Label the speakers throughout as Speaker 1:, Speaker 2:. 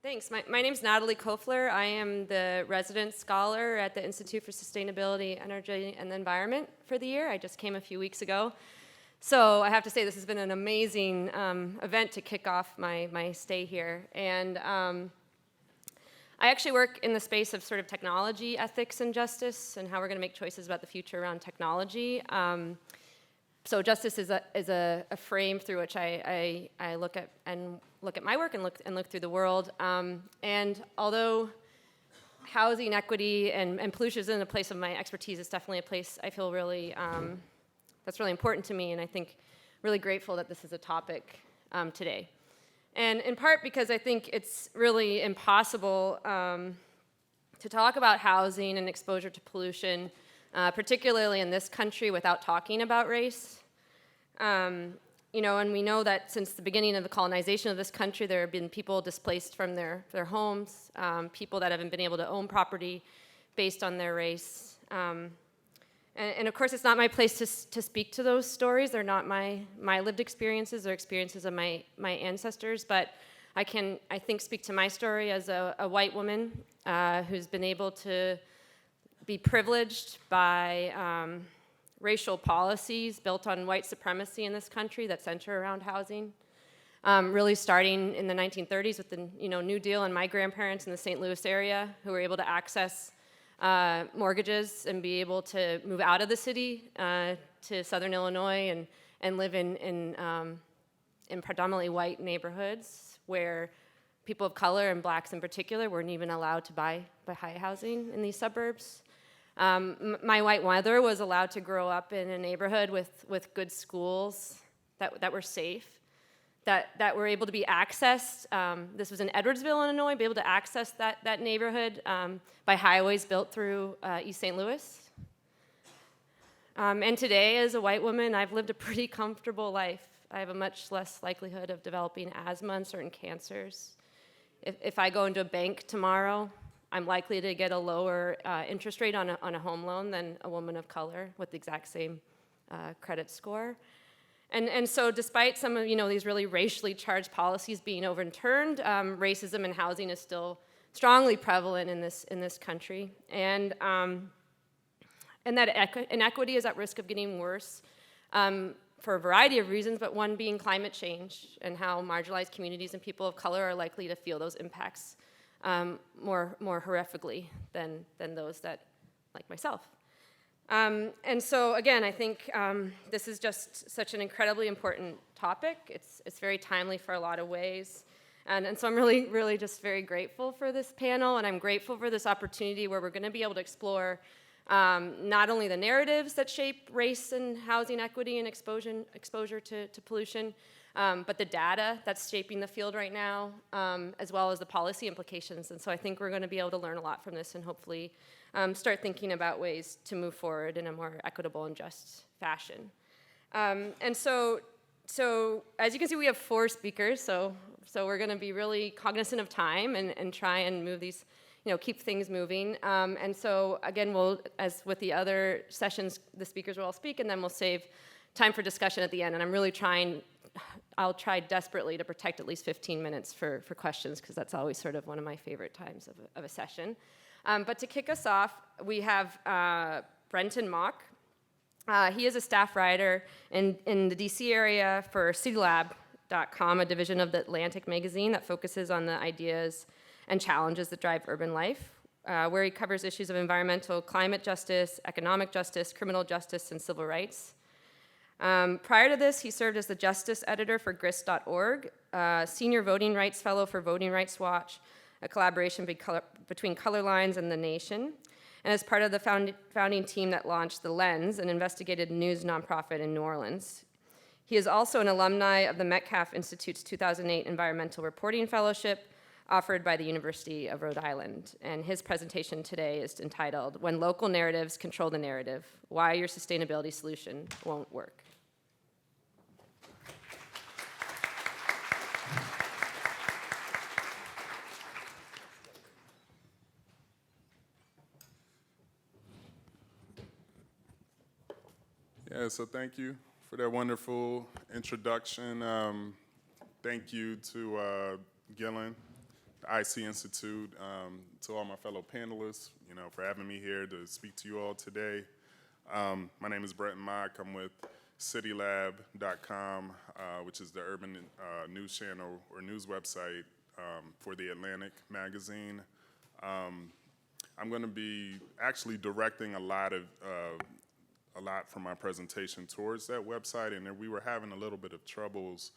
Speaker 1: Thanks. My name's Natalie Kofler. I am the resident scholar at the Institute for Sustainability, Energy, and the Environment for the year. I just came a few weeks ago. So I have to say this has been an amazing event to kick off my stay here. And I actually work in the space of sort of technology, ethics, and justice, and how we're going to make choices about the future around technology. So justice is a frame through which I look at my work and look through the world. And although housing equity and pollution is in a place of my expertise, it's definitely a place I feel really that's really important to me, and I think really grateful that this is a topic today. And in part because I think it's really impossible to talk about housing and exposure to pollution, particularly in this country, without talking about race. You know, and we know that since the beginning of the colonization of this country, there have been people displaced from their homes, people that haven't been able to own property based on their race. And of course, it's not my place to speak to those stories. They're not my lived experiences or experiences of my ancestors, but I can, I think, speak to my story as a white woman who's been able to be privileged by racial policies built on white supremacy in this country that center around housing. Really starting in the 1930s with the New Deal and my grandparents in the St. Louis area who were able to access mortgages and be able to move out of the city to southern Illinois and live in predominantly white neighborhoods where people of color and blacks in particular weren't even allowed to buy high housing in these suburbs. My white mother was allowed to grow up in a neighborhood with good schools that were safe, that were able to be accessed. This was in Edwardsville, Illinois, be able to access that neighborhood by highways built through East St. Louis. And today, as a white woman, I've lived a pretty comfortable life. I have a much less likelihood of developing asthma and certain cancers. If I go into a bank tomorrow, I'm likely to get a lower interest rate on a home loan than a woman of color with the exact same credit score. And so despite some of these really racially charged policies being overturned, racism in housing is still strongly prevalent in this country. And that inequity is at risk of getting worse for a variety of reasons, but one being climate change and how marginalized communities and people of color are likely to feel those impacts more horrifically than those that, like myself. And so again, I think this is just such an incredibly important topic. It's very timely for a lot of ways. And so I'm really just very grateful for this panel, and I'm grateful for this opportunity where we're going to be able to explore not only the narratives that shape race and housing equity and exposure to pollution, but the data that's shaping the field right now, as well as the policy implications. And so I think we're going to be able to learn a lot from this and hopefully start thinking about ways to move forward in a more equitable and just fashion. And so as you can see, we have 4 speakers, so we're going to be really cognizant of time and try and move these, keep things moving. And so again, we'll, as with the other sessions, the speakers will all speak, and then we'll save time for discussion at the end. And I'm really I'll try desperately to protect at least 15 minutes for questions, because that's always sort of one of my favorite times of a session. But to kick us off, we have Brentin. He is a staff writer in the DC area for CityLab.com, a division of the Atlantic magazine that focuses on the ideas and challenges that drive urban life, where he covers issues of environmental, climate justice, economic justice, criminal justice, and civil rights. Prior to this, he served as the justice editor for grist.org, senior voting rights fellow for Voting Rights Watch, a collaboration between Color Lines and The Nation, and as part of the founding team that launched The Lens, an investigative news nonprofit in New Orleans. He is also an alumni of the Metcalf Institute's 2008 Environmental Reporting Fellowship, offered by the University of Rhode Island. And his presentation today is entitled, "When Local Narratives Control the Narrative, Why Your Sustainability Solution Won't Work."
Speaker 2: Yeah, so thank you for that wonderful introduction. Thank you to Gillen the iSEE Institute, to all my fellow panelists, for having me here to speak to you all today. My name is Brentin. I'm with CityLab.com, which is the urban news channel or news website for the Atlantic magazine. I'm going to be actually directing a lot from my presentation towards that website, and we were having a little bit of troubles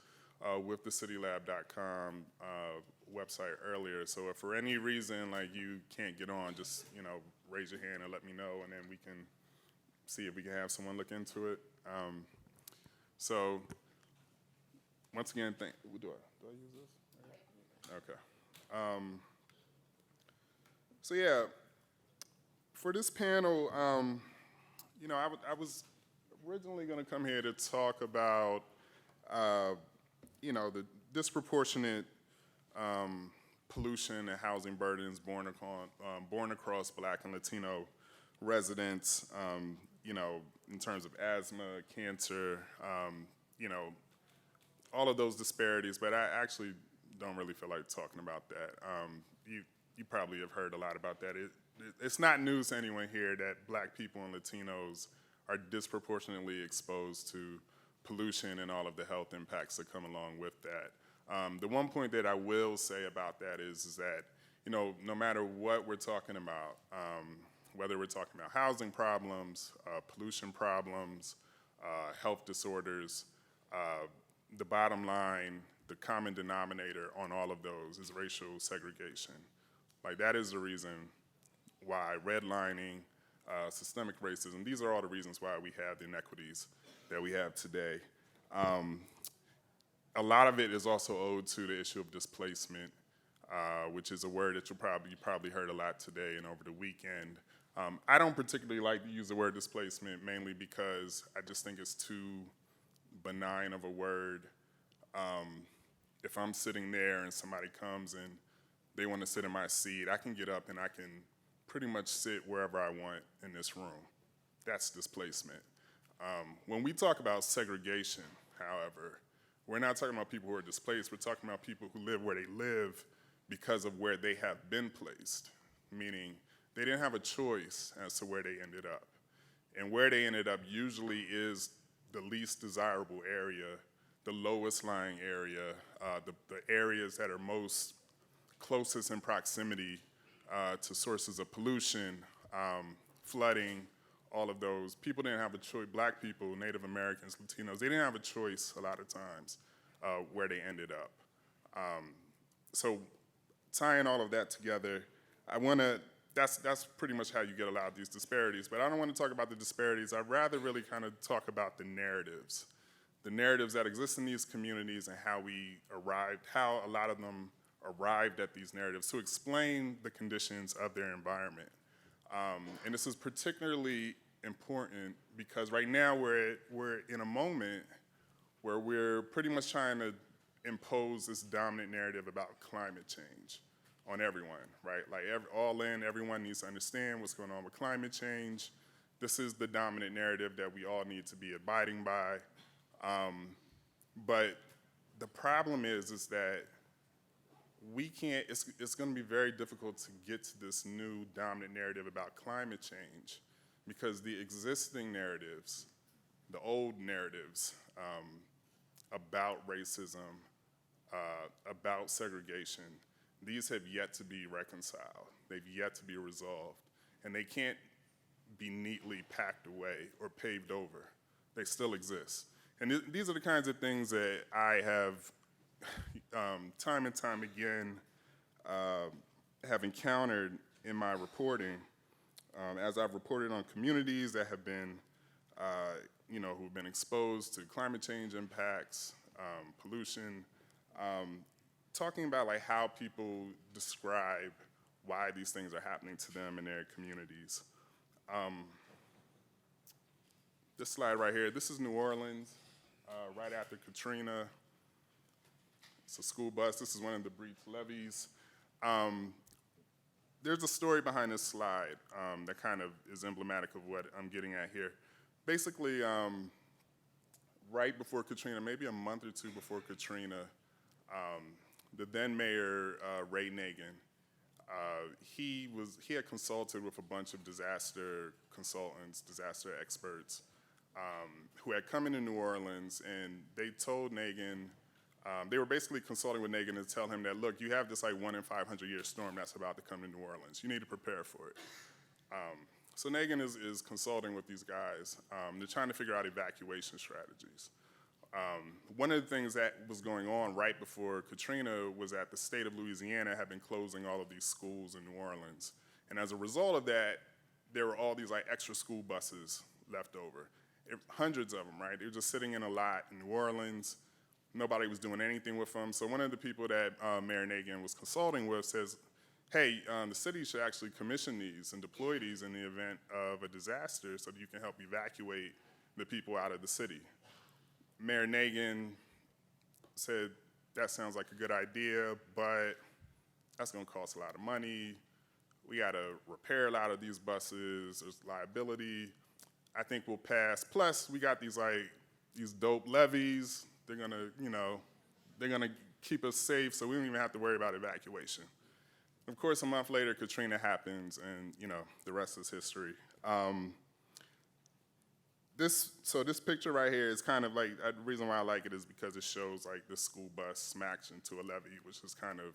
Speaker 2: with the CityLab.com website earlier. So if for any reason you can't get on, just raise your hand and let me know, and then we can see if we can have someone look into it. So once again, do I use this? Okay. So yeah, for this panel, I was originally going to come here to talk about the disproportionate pollution and housing burdens borne across Black and Latino residents, in terms of asthma, cancer, all of those disparities, but I actually don't really feel like talking about that. You probably have heard a lot about that. It's not news to anyone here that Black people and Latinos are disproportionately exposed to pollution and all of the health impacts that come along with that. The one point that I will say about that is that, no matter what we're talking about, whether we're talking about housing problems, pollution problems, health disorders, the bottom line, the common denominator on all of those is racial segregation. That is the reason why redlining, systemic racism, these are all the reasons why we have the inequities that we have today. A lot of it is also owed to the issue of displacement, which is a word that you probably heard a lot today and over the weekend. I don't particularly like to use the word displacement, mainly because I just think it's too benign of a word. If I'm sitting there and somebody comes and they want to sit in my seat, I can get up and I can pretty much sit wherever I want in this room. That's displacement. When we talk about segregation, however, we're not talking about people who are displaced. We're talking about people who live where they live because of where they have been placed, meaning they didn't have a choice as to where they ended up. And where they ended up usually is the least desirable area, the lowest lying area, the areas that are most closest in proximity to sources of pollution, flooding, all of those. People didn't have a choice. Black people, Native Americans, Latinos, they didn't have a choice a lot of times where they ended up. So tying all of that together, that's pretty much how you get a lot of these disparities, but I don't want to talk about the disparities. I'd rather really kind of talk about the narratives that exist in these communities and how a lot of them arrived at these narratives to explain the conditions of their environment. And this is particularly important because right now we're in a moment where we're pretty much trying to impose this dominant narrative about climate change on everyone, right? Everyone needs to understand what's going on with climate change. This is the dominant narrative that we all need to be abiding by. But the problem is that we can't, it's gonna be very difficult to get to this new dominant narrative about climate change because the existing narratives, the old narratives about racism, about segregation, these have yet to be reconciled. They've yet to be resolved. And they can't be neatly packed away or paved over. They still exist. And these are the kinds of things that I have time and time again have encountered in my reporting as I've reported on communities that have been, who've been exposed to climate change impacts, pollution, talking about how people describe why these things are happening to them in their communities. This slide right here, this is New Orleans, right after Katrina. It's a school bus. This is one of the breached levees. There's a story behind this slide that kind of is emblematic of what I'm getting at here. Basically, right before Katrina, maybe a month or two before Katrina, the then mayor, Ray Nagin, he had consulted with a bunch of disaster consultants, disaster experts, who had come into New Orleans, and they told Nagin, they were basically consulting with Nagin to tell him that, look, you have this like 1 in 500 year storm that's about to come to New Orleans. You need to prepare for it. So Nagin is consulting with these guys. They're trying to figure out evacuation strategies. One of the things that was going on right before Katrina was that the state of Louisiana had been closing all of these schools in New Orleans. And as a result of that, there were all these like extra school buses left over. Hundreds of them, right? They were just sitting in a lot in New Orleans. Nobody was doing anything with them. So one of the people that Mayor Nagin was consulting with says, hey, the city should actually commission these and deploy these in the event of a disaster so that you can help evacuate the people out of the city. Mayor Nagin said, that sounds like a good idea, but that's gonna cost a lot of money. We gotta repair a lot of these buses, there's liability. I think we'll pass. Plus, we got these dope levees. They're gonna keep us safe, so we don't even have to worry about evacuation. Of course, a month later, Katrina happens, and the rest is history. This picture right here is kind of like, the reason why I like it is because it shows like this school bus smacks into a levee, which is kind of,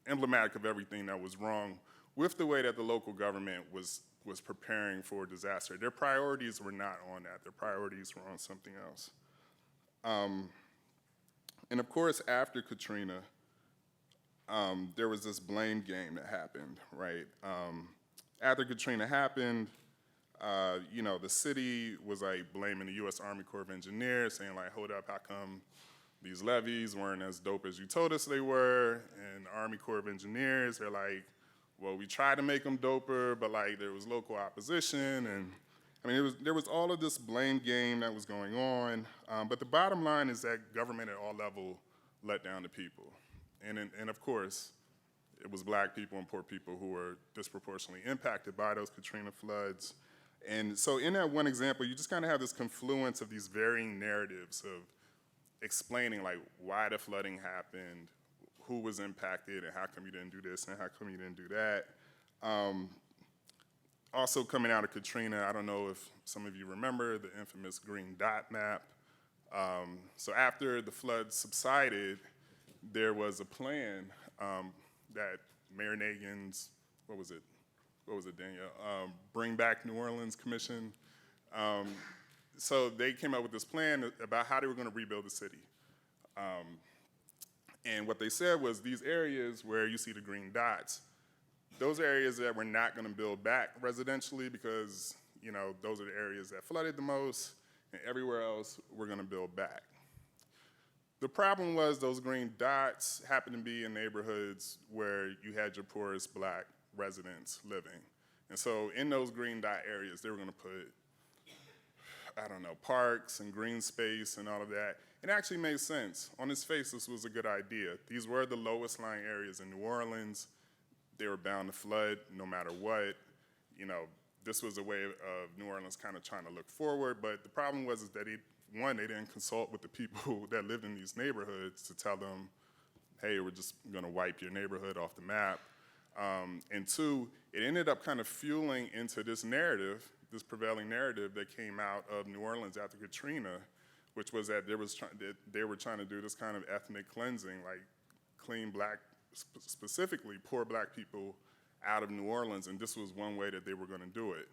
Speaker 2: emblematic of everything that was wrong with the way that the local government was preparing for disaster. Their priorities were not on that. Their priorities were on something else. And of course, after Katrina, there was this blame game that happened, right? After Katrina happened, the city was like blaming the U.S. Army Corps of Engineers, saying like, hold up, how come these levees weren't as dope as you told us they were? And the Army Corps of Engineers, they're like, well, we tried to make them doper, but like there was local opposition, and I mean, there was all of this blame game that was going on. But the bottom line is that government at all levels let down the people, and of course, it was black people and poor people who were disproportionately impacted by those Katrina floods. And so in that one example, you just kind of have this confluence of these varying narratives of explaining like why the flooding happened, who was impacted, and how come you didn't do this, and how come you didn't do that. Also coming out of Katrina, I don't know if some of you remember the infamous green dot map. So after the flood subsided, there was a plan that Mayor Nagin's, what was it, Danielle? Bring Back New Orleans Commission. So they came up with this plan about how they were gonna rebuild the city. And what they said was these areas where you see the green dots, those are areas that we're not gonna build back residentially because those are the areas that flooded the most, and everywhere else we're gonna build back. The problem was those green dots happened to be in neighborhoods where you had your poorest black residents living. And so in those green dot areas, they were gonna put, I don't know, parks and green space and all of that. It actually made sense. On its face, this was a good idea. These were the lowest lying areas in New Orleans. They were bound to flood no matter what. This was a way of New Orleans kind of trying to look forward, but the problem was that they didn't consult with the people that lived in these neighborhoods to tell them, hey, we're just gonna wipe your neighborhood off the map. And two, it ended up kind of fueling into this narrative, this prevailing narrative that came out of New Orleans after Katrina, which was that they were trying to do this kind of ethnic cleansing, like clean black, specifically poor black people out of New Orleans, and this was one way that they were gonna do it.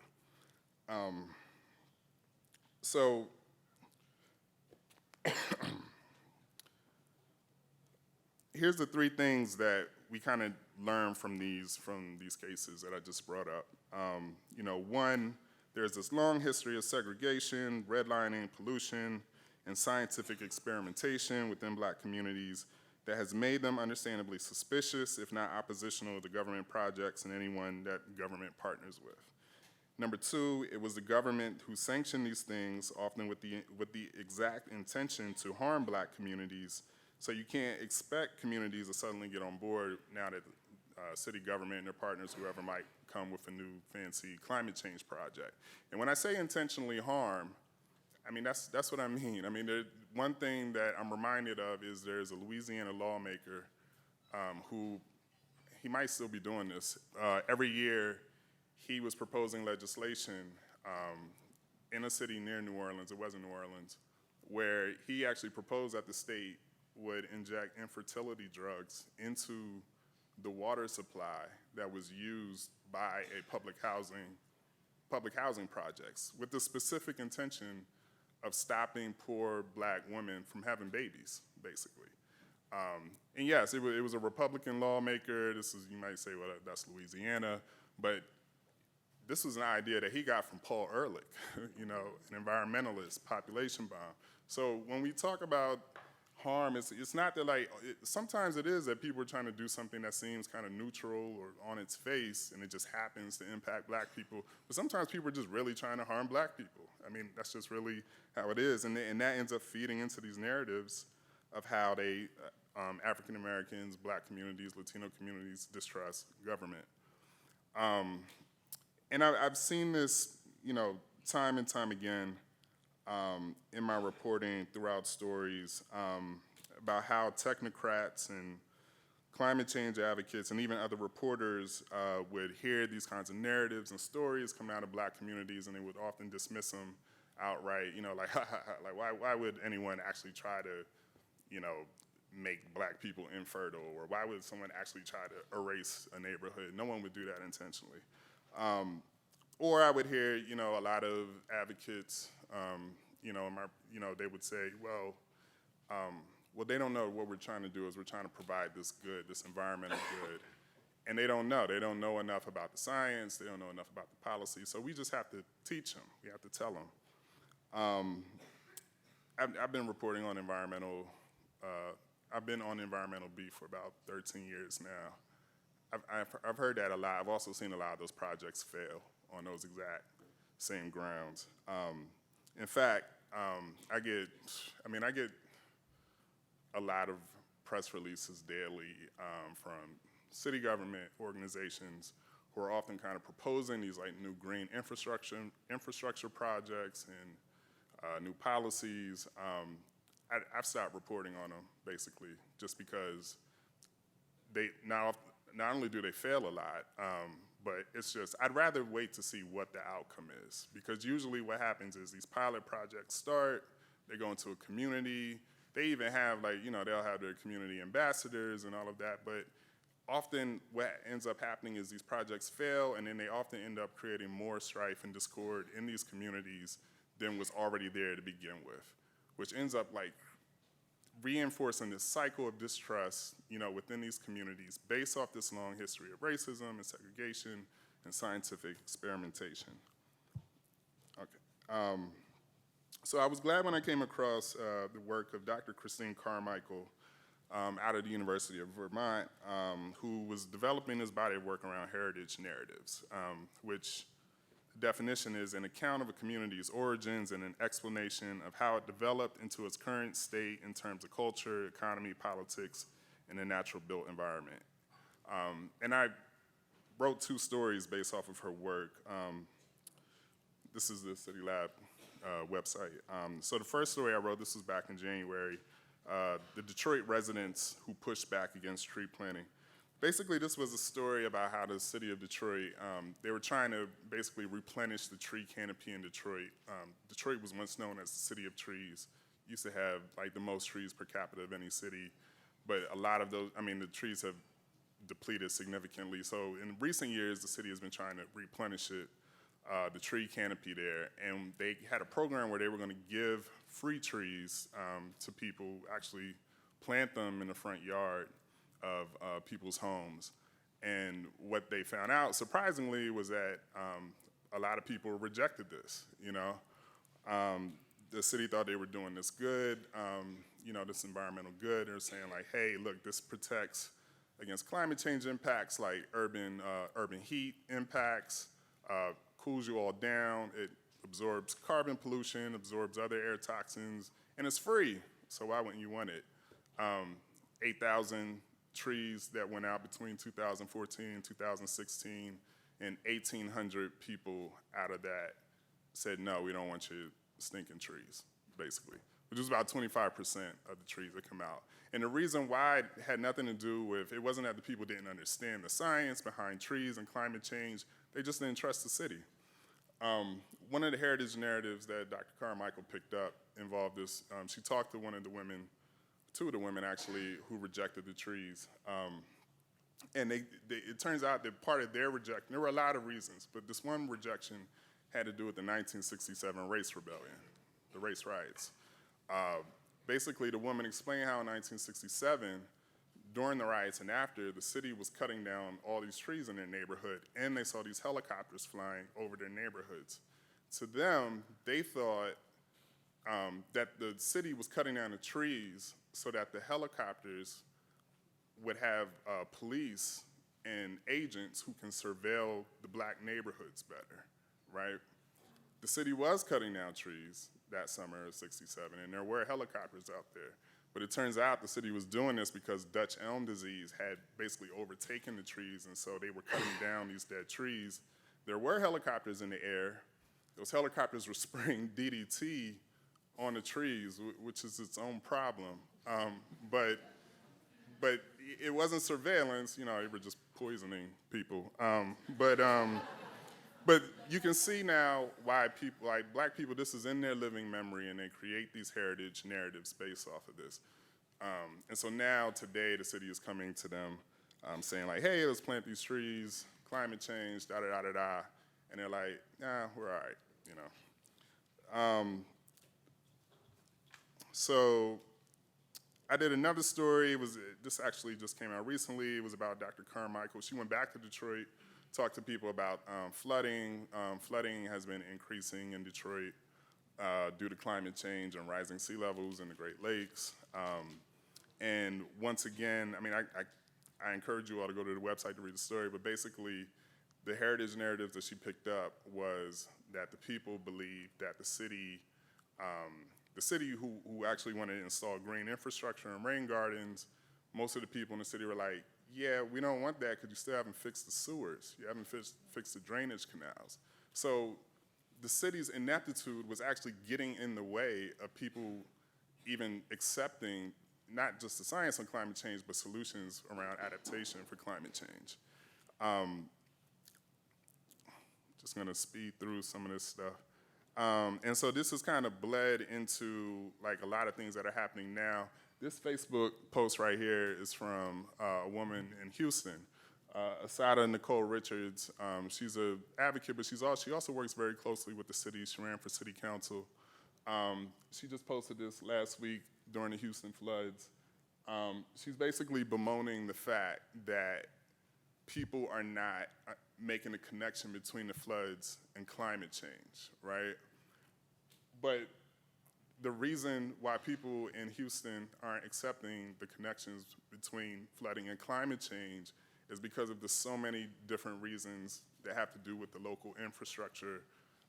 Speaker 2: So here's the three things that we kind of learned from these cases that I just brought up. One, there's this long history of segregation, redlining, pollution, and scientific experimentation within black communities that has made them understandably suspicious, if not oppositional, to government projects and anyone that government partners with. Number two, it was the government who sanctioned these things, often with the exact intention to harm black communities. So you can't expect communities to suddenly get on board now that city government and their partners, whoever might come with a new fancy climate change project. And when I say intentionally harm, I mean, that's what I mean. I mean, one thing that I'm reminded of is there's a Louisiana lawmaker who, he might still be doing this. Every year, he was proposing legislation in a city near New Orleans, it wasn't New Orleans, where he actually proposed that the state would inject infertility drugs into the water supply that was used by a public housing projects with the specific intention of stopping poor black women from having babies, basically. And yes, it was a Republican lawmaker. This is, you might say, well, that's Louisiana, but this was an idea that he got from Paul Ehrlich, you know, an environmentalist, population bomb. So when we talk about harm, it's not that sometimes it is that people are trying to do something that seems kind of neutral or on its face and it just happens to impact black people. But sometimes people are just really trying to harm black people. I mean, that's just really how it is. And that ends up feeding into these narratives of how they, African Americans, black communities, Latino communities distrust government. And I've seen this, you know, time and time again in my reporting throughout stories about how technocrats and climate change advocates and even other reporters would hear these kinds of narratives and stories coming out of black communities, and they would often dismiss them outright, you know, like, ha, ha, ha, like why would anyone actually try to, you know, make black people infertile, or why would someone actually try to erase a neighborhood? No one would do that intentionally. Or I would hear, you know, a lot of advocates, you know, they would say, well, they don't know what we're trying to do is we're trying to provide this good, this environmental good, and they don't know. They don't know enough about the science. They don't know enough about the policy. So we just have to teach them. We have to tell them. I've been reporting on environmental. I've been on environmental beef for about 13 years now. I've heard that a lot. I've also seen a lot of those projects fail on those exact same grounds. In fact, I get a lot of press releases daily from city government organizations who are often kind of proposing these like new green infrastructure projects and new policies. I've stopped reporting on them basically just because they not only do they fail a lot, but it's just, I'd rather wait to see what the outcome is, because usually what happens is these pilot projects start, they go into a community, they even have like, you know, they'll have their community ambassadors and all of that, but often what ends up happening is these projects fail, and then they often end up creating more strife and discord in these communities than was already there to begin with, which ends up like reinforcing this cycle of distrust, you know, within these communities based off this long history of racism and segregation and scientific experimentation. Okay. So I was glad when I came across the work of Dr. Christine Carmichael out of the University of Vermont, who was developing this body of work around heritage narratives, which the definition is an account of a community's origins and an explanation of how it developed into its current state in terms of culture, economy, politics, and the natural built environment. And I wrote 2 stories based off of her work. This is the CityLab website. So the first story I wrote, this was back in January, the Detroit residents who pushed back against tree planting. Basically, this was a story about how the city of Detroit, they were trying to basically replenish the tree canopy in Detroit. Detroit was once known as the city of trees. Used to have like the most trees per capita of any city, but a lot of those, I mean, the trees have depleted significantly. So in recent years, the city has been trying to replenish it, the tree canopy there, and they had a program where they were gonna give free trees to people, actually plant them in the front yard of people's homes. And what they found out, surprisingly, was that a lot of people rejected this, you know. The city thought they were doing this good, you know, this environmental good. They're saying like, hey, look, this protects against climate change impacts like urban heat impacts, cools you all down, it absorbs carbon pollution, absorbs other air toxins, and it's free, so why wouldn't you want it? 8,000 trees that went out between 2014 and 2016, and 1,800 people out of that said, no, we don't want you stinking trees, basically, which is about 25% of the trees that come out. And the reason why it had nothing to do with, it wasn't that the people didn't understand the science behind trees and climate change, they just didn't trust the city. One of the heritage narratives that Dr. Carmichael picked up involved this. She talked to two of the women actually, who rejected the trees. And it turns out that part of their rejection, there were a lot of reasons, but this one rejection had to do with the 1967 race rebellion, the race riots. Basically, the woman explained how in 1967, during the riots and after, the city was cutting down all these trees in their neighborhood, and they saw these helicopters flying over their neighborhoods. To them, they thought that the city was cutting down the trees so that the helicopters would have police and agents who can surveil the black neighborhoods better, right? The city was cutting down trees that summer of '67, and there were helicopters out there. But it turns out the city was doing this because Dutch elm disease had basically overtaken the trees, and so they were cutting down these dead trees. There were helicopters in the air. Those helicopters were spraying DDT on the trees, which is its own problem. But it wasn't surveillance, they were just poisoning people. But you can see now why people, like black people, this is in their living memory, and they create these heritage narratives based off of this. And so now, today, the city is coming to them saying like, hey, let's plant these trees, climate change, da-da-da-da-da. And they're like, nah, we're all right, So I did another story. This actually just came out recently. It was about Dr. Carmichael. She went back to Detroit, talked to people about flooding. Flooding has been increasing in Detroit due to climate change and rising sea levels in the Great Lakes. And once again, I encourage you all to go to the website to read the story, but basically the heritage narrative that she picked up was that the people believed that the city who actually wanted to install green infrastructure and rain gardens, most of the people in the city were like, yeah, we don't want that because you still haven't fixed the sewers. You haven't fixed the drainage canals. So the city's ineptitude was actually getting in the way of people even accepting not just the science on climate change, but solutions around adaptation for climate change. Just gonna speed through some of this stuff. And so this has kind of bled into like a lot of things that are happening now. This Facebook post right here is from a woman in Houston, Asada Nicole Richards. She's an advocate, but she also works very closely with the city. She ran for city council. She just posted this last week during the Houston floods. She's basically bemoaning the fact that people are not making a connection between the floods and climate change, right? But the reason why people in Houston aren't accepting the connections between flooding and climate change is because of the so many different reasons that have to do with the local infrastructure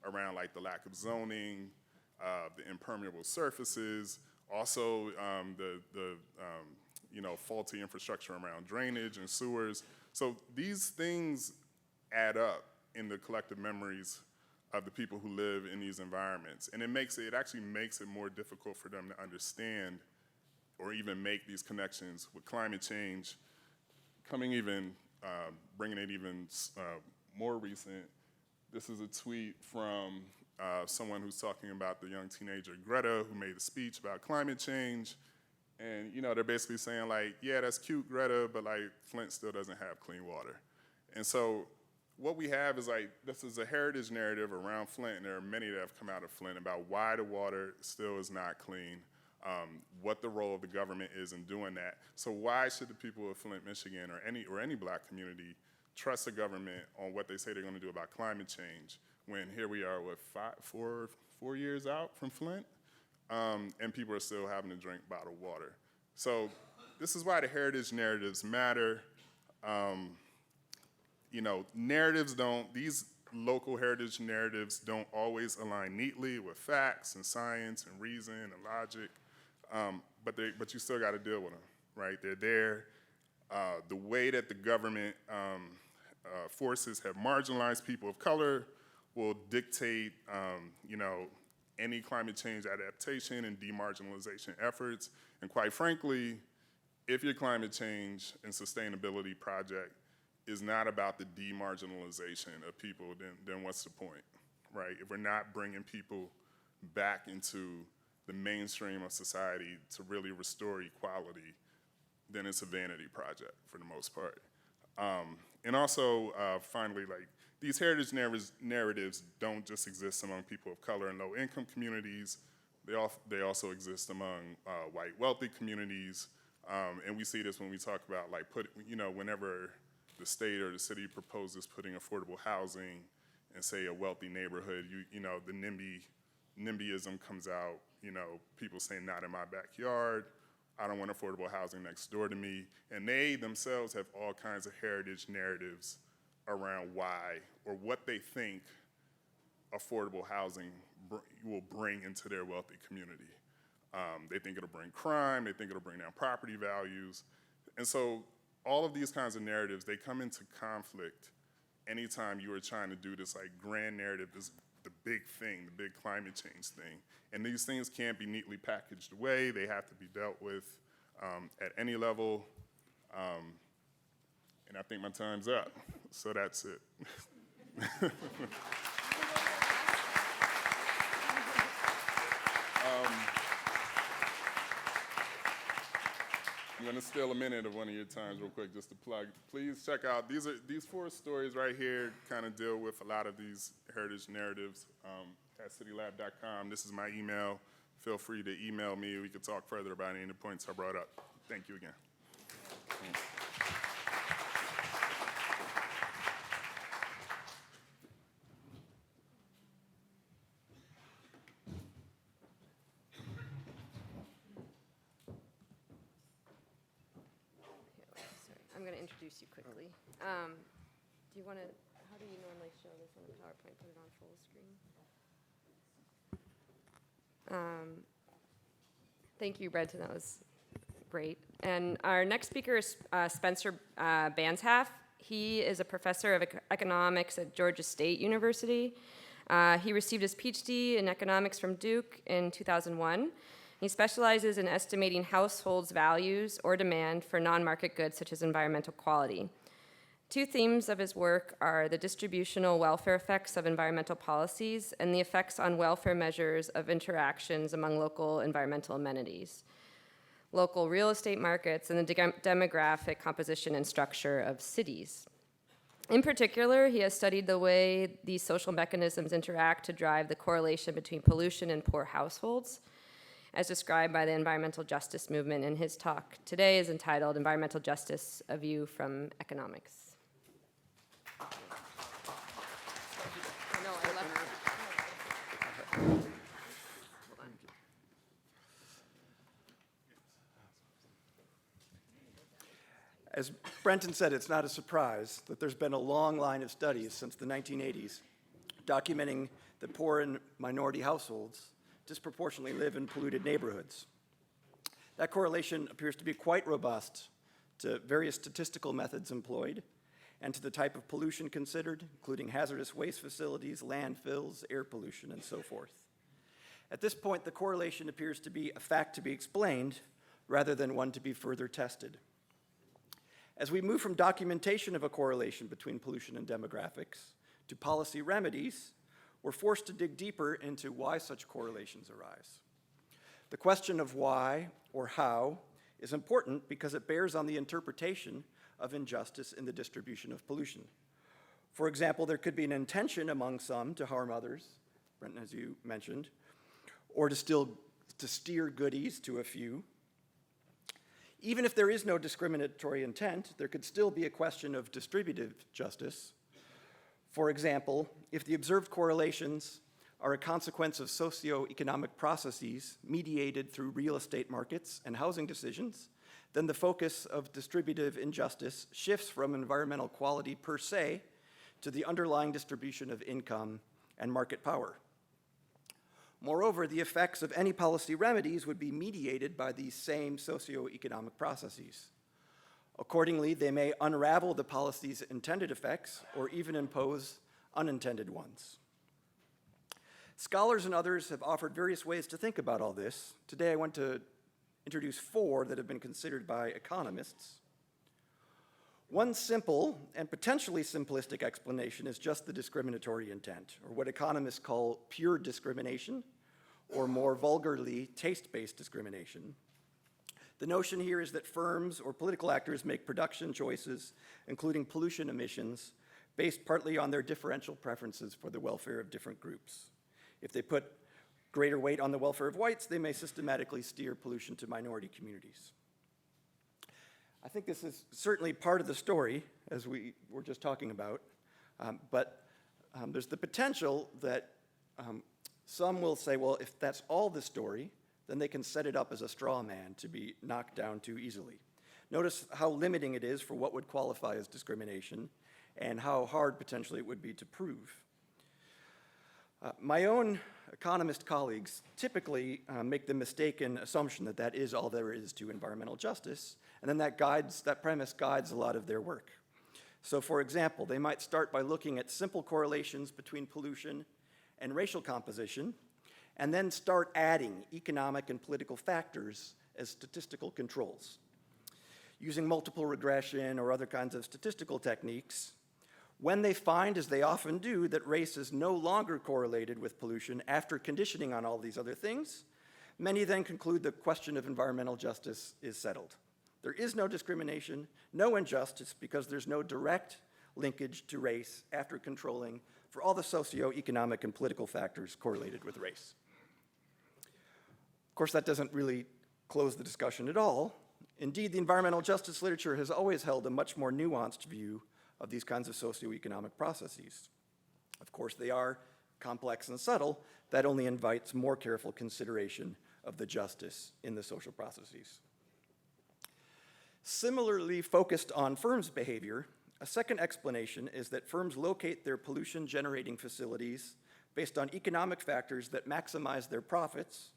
Speaker 2: around like the lack of zoning, the impermeable surfaces, also the faulty infrastructure around drainage and sewers. So these things add up in the collective memories of the people who live in these environments. And it actually makes it more difficult for them to understand or even make these connections with climate change. Bringing it even more recent, this is a tweet from someone who's talking about the young teenager Greta who made a speech about climate change. And they're basically saying like, yeah, that's cute, Greta, but like Flint still doesn't have clean water. And so what we have is like, this is a heritage narrative around Flint, and there are many that have come out of Flint about why the water still is not clean, what the role of the government is in doing that. So why should the people of Flint, Michigan, or any black community trust the government on what they say they're gonna do about climate change when here we are, what, 4 years out from Flint? And people are still having to drink bottled water. So this is why the heritage narratives matter. These local heritage narratives don't always align neatly with facts and science and reason and logic, but you still gotta deal with them, right? They're there. The way that the government forces have marginalized people of color will dictate, any climate change adaptation and demarginalization efforts. And quite frankly, if your climate change and sustainability project is not about the demarginalization of people, then what's the point, right? If we're not bringing people back into the mainstream of society to really restore equality, then it's a vanity project for the most part. And also, finally, like, these heritage narratives don't just exist among people of color and low-income communities. They also exist among white wealthy communities. And we see this when we talk about, like, whenever the state or the city proposes putting affordable housing in, say, a wealthy neighborhood, the NIMBYism comes out, people saying, not in my backyard, I don't want affordable housing next door to me. And they themselves have all kinds of heritage narratives around why or what they think affordable housing will bring into their wealthy community. They think it'll bring crime, they think it'll bring down property values. And so all of these kinds of narratives, they come into conflict anytime you are trying to do this like grand narrative, the big thing, the big climate change thing. And these things can't be neatly packaged away. They have to be dealt with at any level. And I think my time's up, so that's it. I'm gonna steal a minute of one of your times real quick just to plug. Please check out, these 4 stories right here kind of deal with a lot of these heritage narratives at CityLab.com. This is my email. Feel free to email me. We could talk further about any of the points I brought up. Thank you again.
Speaker 1: I'm going to introduce you quickly. Do you want to, how do you normally show this on the PowerPoint? Put it on full screen. Thank you, Brentin. That was great. And our next speaker is Spencer Banzhaf. He is a professor of economics at Georgia State University. He received his PhD in economics from Duke in 2001. He specializes in estimating households' values or demand for non-market goods such as environmental quality. 2 themes of his work are the distributional welfare effects of environmental policies and the effects on welfare measures of interactions among local environmental amenities, local real estate markets, and the demographic composition and structure of cities. In particular, he has studied the way these social mechanisms interact to drive the correlation between pollution and poor households, as described by the environmental justice movement, and his talk today is entitled Environmental Justice, A View from Economics.
Speaker 3: As Brentin said, it's not a surprise that there's been a long line of studies since the 1980s documenting that poor and minority households disproportionately live in polluted neighborhoods. That correlation appears to be quite robust to various statistical methods employed and to the type of pollution considered, including hazardous waste facilities, landfills, air pollution, and so forth. At this point, the correlation appears to be a fact to be explained rather than one to be further tested. As we move from documentation of a correlation between pollution and demographics to policy remedies, we're forced to dig deeper into why such correlations arise. The question of why or how is important because it bears on the interpretation of injustice in the distribution of pollution. For example, there could be an intention among some to harm others, Brentin, as you mentioned, or to steer goodies to a few. Even if there is no discriminatory intent, there could still be a question of distributive justice. For example, if the observed correlations are a consequence of socioeconomic processes mediated through real estate markets and housing decisions, then the focus of distributive injustice shifts from environmental quality per se to the underlying distribution of income and market power. Moreover, the effects of any policy remedies would be mediated by these same socioeconomic processes. Accordingly, they may unravel the policy's intended effects or even impose unintended ones. Scholars and others have offered various ways to think about all this. Today I want to introduce 4 that have been considered by economists. One simple and potentially simplistic explanation is just the discriminatory intent, or what economists call pure discrimination, or more vulgarly, taste-based discrimination. The notion here is that firms or political actors make production choices, including pollution emissions, based partly on their differential preferences for the welfare of different groups. If they put greater weight on the welfare of whites, they may systematically steer pollution to minority communities. I think this is certainly part of the story, as we were just talking about, but there's the potential that some will say, well, if that's all the story, then they can set it up as a straw man to be knocked down too easily. Notice how limiting it is for what would qualify as discrimination and how hard potentially it would be to prove. My own economist colleagues typically make the mistaken assumption that that is all there is to environmental justice, and then that premise guides a lot of their work. So for example, they might start by looking at simple correlations between pollution and racial composition, and then start adding economic and political factors as statistical controls. Using multiple regression or other kinds of statistical techniques, when they find, as they often do, that race is no longer correlated with pollution after conditioning on all these other things, many then conclude the question of environmental justice is settled. There is no discrimination, no injustice, because there's no direct linkage to race after controlling for all the socioeconomic and political factors correlated with race. Of course, that doesn't really close the discussion at all. Indeed, the environmental justice literature has always held a much more nuanced view of these kinds of socioeconomic processes. Of course, they are complex and subtle. That only invites more careful consideration of the justice in the social processes. Similarly focused on firms' behavior, a second explanation is that firms locate their pollution-generating facilities based on economic factors that maximize their profits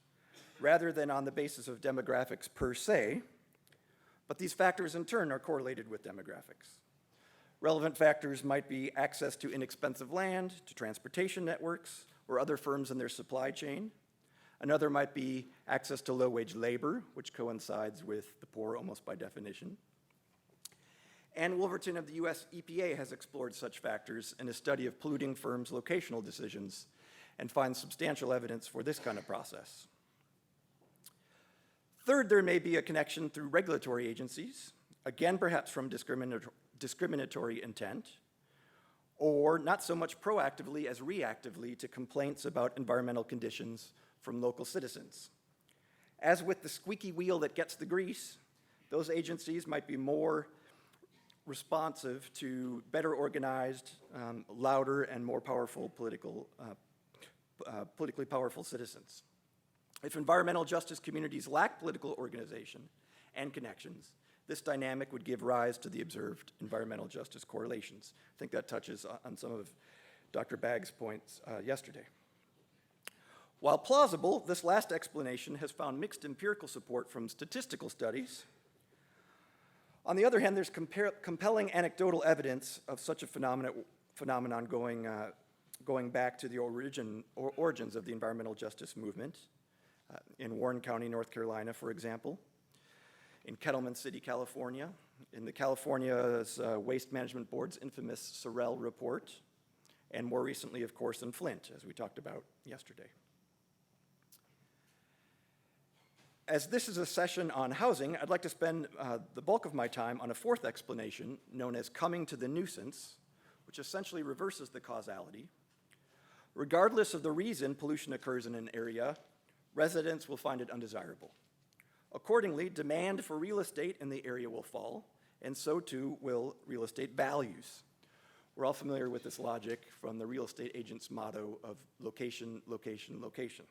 Speaker 3: rather than on the basis of demographics per se, but these factors in turn are correlated with demographics. Relevant factors might be access to inexpensive land, to transportation networks, or other firms in their supply chain. Another might be access to low-wage labor, which coincides with the poor almost by definition. Ann Wolverton of the US EPA has explored such factors in a study of polluting firms' locational decisions and finds substantial evidence for this kind of process. Third, there may be a connection through regulatory agencies, again perhaps from discriminatory intent, or not so much proactively as reactively to complaints about environmental conditions from local citizens. As with the squeaky wheel that gets the grease, those agencies might be more responsive to better organized, louder, and more powerful politically powerful citizens. If environmental justice communities lack political organization and connections, this dynamic would give rise to the observed environmental justice correlations. I think that touches on some of Dr. Bagg's points yesterday. While plausible, this last explanation has found mixed empirical support from statistical studies. On the other hand, there's compelling anecdotal evidence of such a phenomenon going back to the origins of the environmental justice movement. In Warren County, North Carolina, for example, in Kettleman City, California, in the California's Waste Management Board's infamous Sorrell report, and more recently, of course, in Flint, as we talked about yesterday. As this is a session on housing, I'd like to spend the bulk of my time on a fourth explanation known as coming to the nuisance, which essentially reverses the causality. Regardless of the reason pollution occurs in an area, residents will find it undesirable. Accordingly, demand for real estate in the area will fall, and so too will real estate values. We're all familiar with this logic from the real estate agent's motto of location, location, location.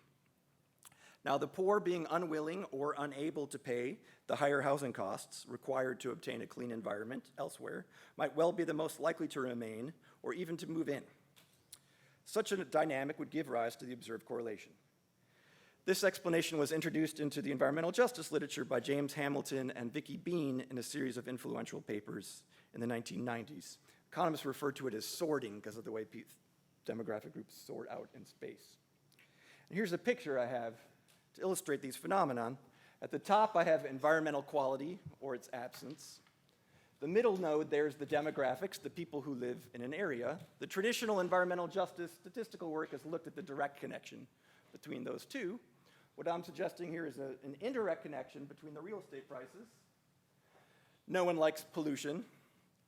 Speaker 3: Now, the poor being unwilling or unable to pay the higher housing costs required to obtain a clean environment elsewhere might well be the most likely to remain or even to move in. Such a dynamic would give rise to the observed correlation. This explanation was introduced into the environmental justice literature by James Hamilton and Vicki Bean in a series of influential papers in the 1990s. Economists refer to it as sorting because of the way demographic groups sort out in space. Here's a picture I have to illustrate these phenomenon. At the top, I have environmental quality, or its absence. The middle node, there's the demographics, the people who live in an area. The traditional environmental justice statistical work has looked at the direct connection between those two. What I'm suggesting here is an indirect connection between the real estate prices. No one likes pollution.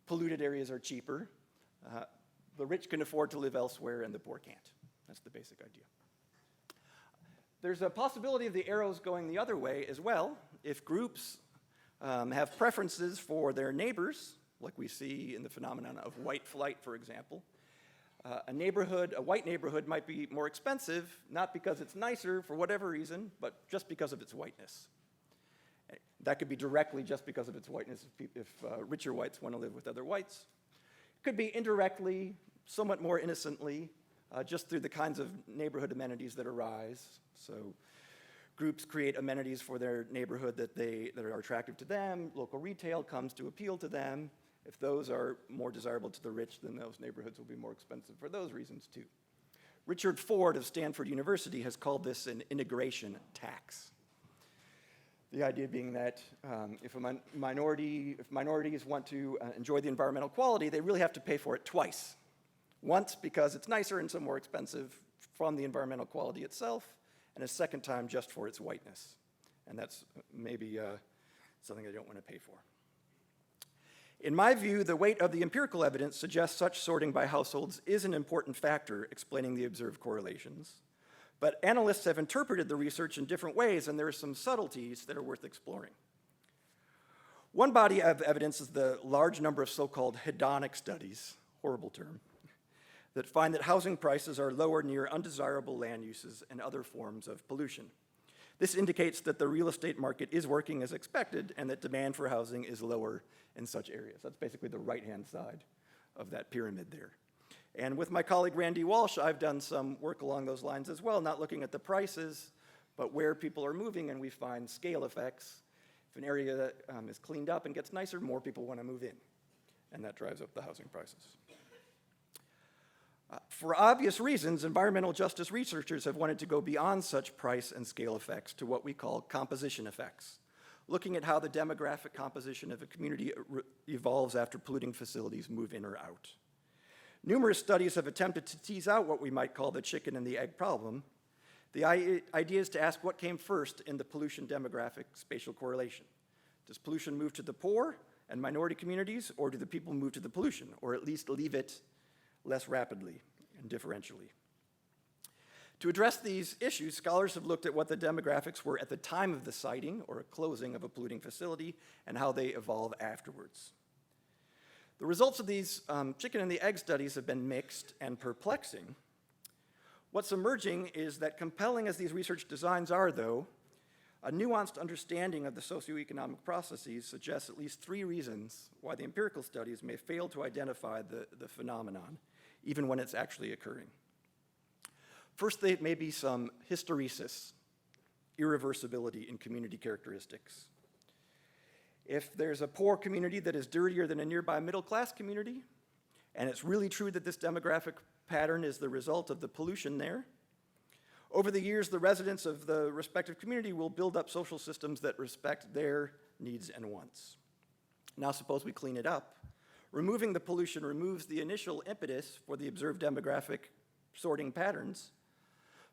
Speaker 3: Polluted areas are cheaper. The rich can afford to live elsewhere, and the poor can't. That's the basic idea. There's a possibility of the arrows going the other way as well. If groups have preferences for their neighbors, like we see in the phenomenon of white flight, for example, a white neighborhood might be more expensive, not because it's nicer for whatever reason, but just because of its whiteness. That could be directly just because of its whiteness if richer whites want to live with other whites. It could be indirectly, somewhat more innocently, just through the kinds of neighborhood amenities that arise. So groups create amenities for their neighborhood that are attractive to them. Local retail comes to appeal to them. If those are more desirable to the rich, then those neighborhoods will be more expensive for those reasons too. Richard Ford of Stanford University has called this an integration tax. The idea being that if minorities want to enjoy the environmental quality, they really have to pay for it twice. Once because it's nicer and so more expensive from the environmental quality itself, and a second time just for its whiteness. And that's maybe something I don't want to pay for. In my view, the weight of the empirical evidence suggests such sorting by households is an important factor explaining the observed correlations. But analysts have interpreted the research in different ways, and there are some subtleties that are worth exploring. One body of evidence is the large number of so-called hedonic studies, horrible term, that find that housing prices are lower near undesirable land uses and other forms of pollution. This indicates that the real estate market is working as expected and that demand for housing is lower in such areas. That's basically the right-hand side of that pyramid there. And with my colleague Randy Walsh, I've done some work along those lines as well, not looking at the prices, but where people are moving, and we find scale effects. If an area is cleaned up and gets nicer, more people want to move in, and that drives up the housing prices. For obvious reasons, environmental justice researchers have wanted to go beyond such price and scale effects to what we call composition effects, looking at how the demographic composition of a community evolves after polluting facilities move in or out. Numerous studies have attempted to tease out what we might call the chicken and the egg problem. The idea is to ask what came first in the pollution demographic spatial correlation. Does pollution move to the poor and minority communities, or do the people move to the pollution, or at least leave it less rapidly and differentially? To address these issues, scholars have looked at what the demographics were at the time of the siting or closing of a polluting facility and how they evolve afterwards. The results of these chicken and the egg studies have been mixed and perplexing. What's emerging is that, compelling as these research designs are, though, a nuanced understanding of the socioeconomic processes suggests at least three reasons why the empirical studies may fail to identify the phenomenon, even when it's actually occurring. First, there may be some hysteresis, irreversibility in community characteristics. If there's a poor community that is dirtier than a nearby middle-class community, and it's really true that this demographic pattern is the result of the pollution there, over the years, the residents of the respective community will build up social systems that respect their needs and wants. Now suppose we clean it up. Removing the pollution removes the initial impetus for the observed demographic sorting patterns,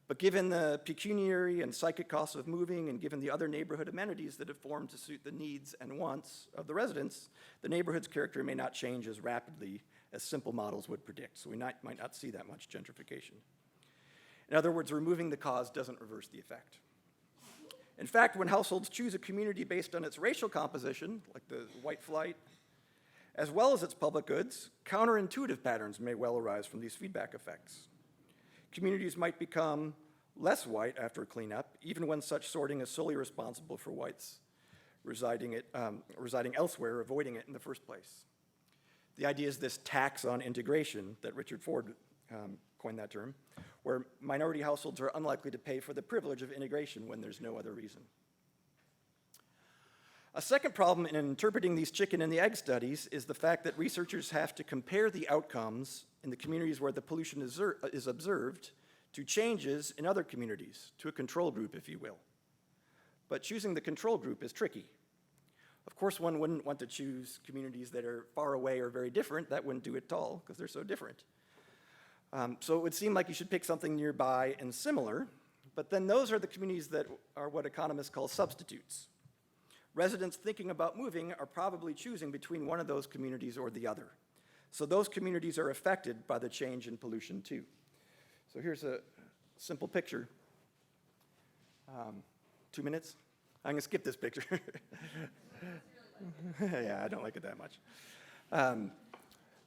Speaker 3: but given the pecuniary and psychic costs of moving, and given the other neighborhood amenities that have formed to suit the needs and wants of the residents, the neighborhood's character may not change as rapidly as simple models would predict, so we might not see that much gentrification. In other words, removing the cause doesn't reverse the effect. In fact, when households choose a community based on its racial composition, like the white flight, as well as its public goods, counterintuitive patterns may well arise from these feedback effects. Communities might become less white after cleanup, even when such sorting is solely responsible for whites residing elsewhere, avoiding it in the first place. The idea is this tax on integration that Richard Ford coined that term, where minority households are unlikely to pay for the privilege of integration when there's no other reason. A second problem in interpreting these chicken and the egg studies is the fact that researchers have to compare the outcomes in the communities where the pollution is observed to changes in other communities, to a control group, if you will. But choosing the control group is tricky. Of course, one wouldn't want to choose communities that are far away or very different. That wouldn't do it at all, because they're so different. So it would seem like you should pick something nearby and similar, but then those are the communities that are what economists call substitutes. Residents thinking about moving are probably choosing between one of those communities or the other. So those communities are affected by the change in pollution too. So here's a simple picture. 2 minutes? I'm gonna skip this picture. Yeah, I don't like it that much.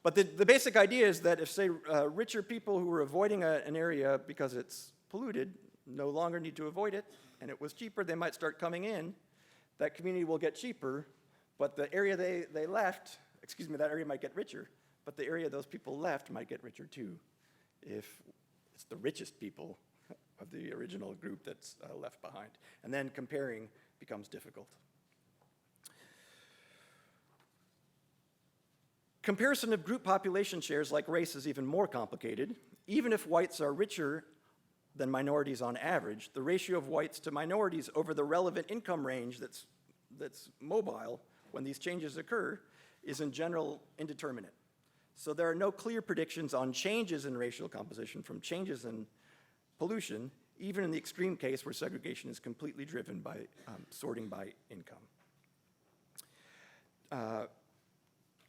Speaker 3: But the basic idea is that if, say, richer people who were avoiding an area because it's polluted no longer need to avoid it, and it was cheaper, they might start coming in. That community will get cheaper, but the area they left, that area might get richer, but the area those people left might get richer too, if it's the richest people of the original group that's left behind. And then comparing becomes difficult. Comparison of group population shares like race is even more complicated. Even if whites are richer than minorities on average, the ratio of whites to minorities over the relevant income range that's mobile when these changes occur is in general indeterminate. So there are no clear predictions on changes in racial composition from changes in pollution, even in the extreme case where segregation is completely driven by sorting by income.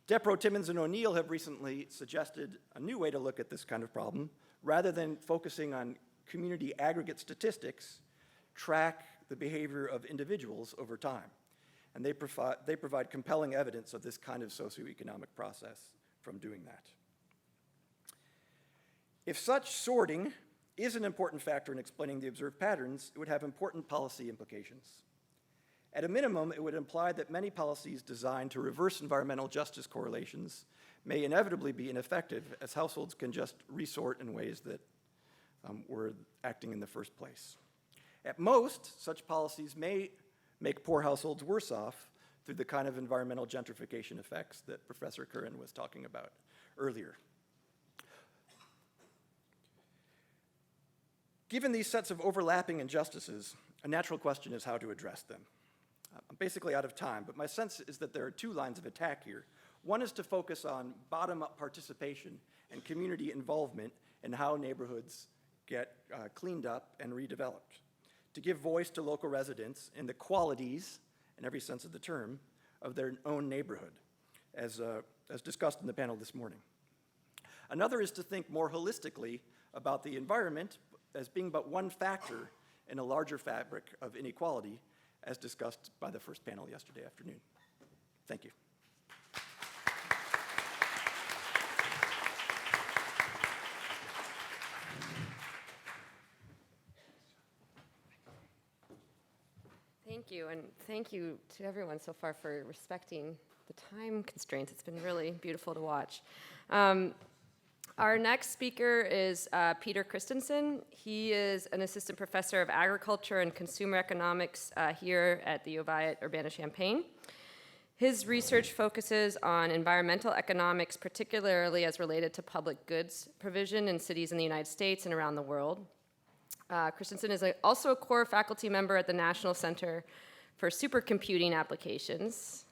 Speaker 3: Depro, Timmons, and O'Neill have recently suggested a new way to look at this kind of problem. Rather than focusing on community aggregate statistics, track the behavior of individuals over time. And they provide compelling evidence of this kind of socioeconomic process from doing that. If such sorting is an important factor in explaining the observed patterns, it would have important policy implications. At a minimum, it would imply that many policies designed to reverse environmental justice correlations may inevitably be ineffective, as households can just resort in ways that were acting in the first place. At most, such policies may make poor households worse off through the kind of environmental gentrification effects that Professor Curran was talking about earlier. Given these sets of overlapping injustices, a natural question is how to address them. I'm basically out of time, but my sense is that there are two lines of attack here. One is to focus on bottom-up participation and community involvement in how neighborhoods get cleaned up and redeveloped, to give voice to local residents in the qualities, in every sense of the term, of their own neighborhood, as discussed in the panel this morning. Another is to think more holistically about the environment as being but one factor in a larger fabric of inequality, as discussed by the first panel yesterday afternoon. Thank you.
Speaker 1: Thank you, and thank you to everyone so far for respecting the time constraints. It's been really beautiful to watch. Our next speaker is Peter Christensen. He is an assistant professor of agriculture and consumer economics here at the U of I at Urbana-Champaign. His research focuses on environmental economics, particularly as related to public goods provision in cities in the United States and around the world. Christensen is also a core faculty member at the National Center for Supercomputing Applications.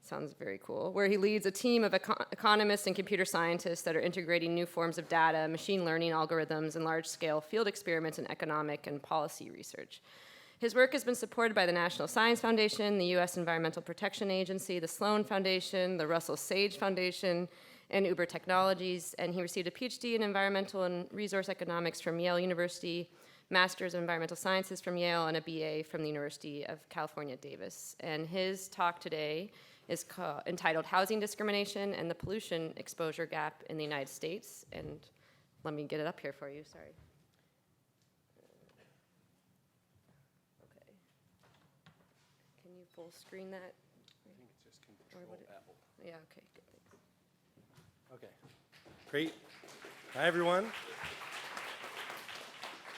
Speaker 1: Sounds very cool. Where he leads a team of economists and computer scientists that are integrating new forms of data, machine learning algorithms, and large-scale field experiments in economic and policy research. His work has been supported by the National Science Foundation, the U.S. Environmental Protection Agency, the Sloan Foundation, the Russell Sage Foundation, and Uber Technologies, and he received a PhD in environmental and resource economics from Yale University, Master's of Environmental Sciences from Yale, and a BA from the University of California, Davis. And his talk today is entitled Housing Discrimination and the Pollution Exposure Gap in the United States. And let me get it up here for you, sorry. Okay. Can you full screen that?
Speaker 4: I think it's just Control Apple.
Speaker 1: Yeah, okay, good, thanks.
Speaker 4: Okay, great. Hi, everyone.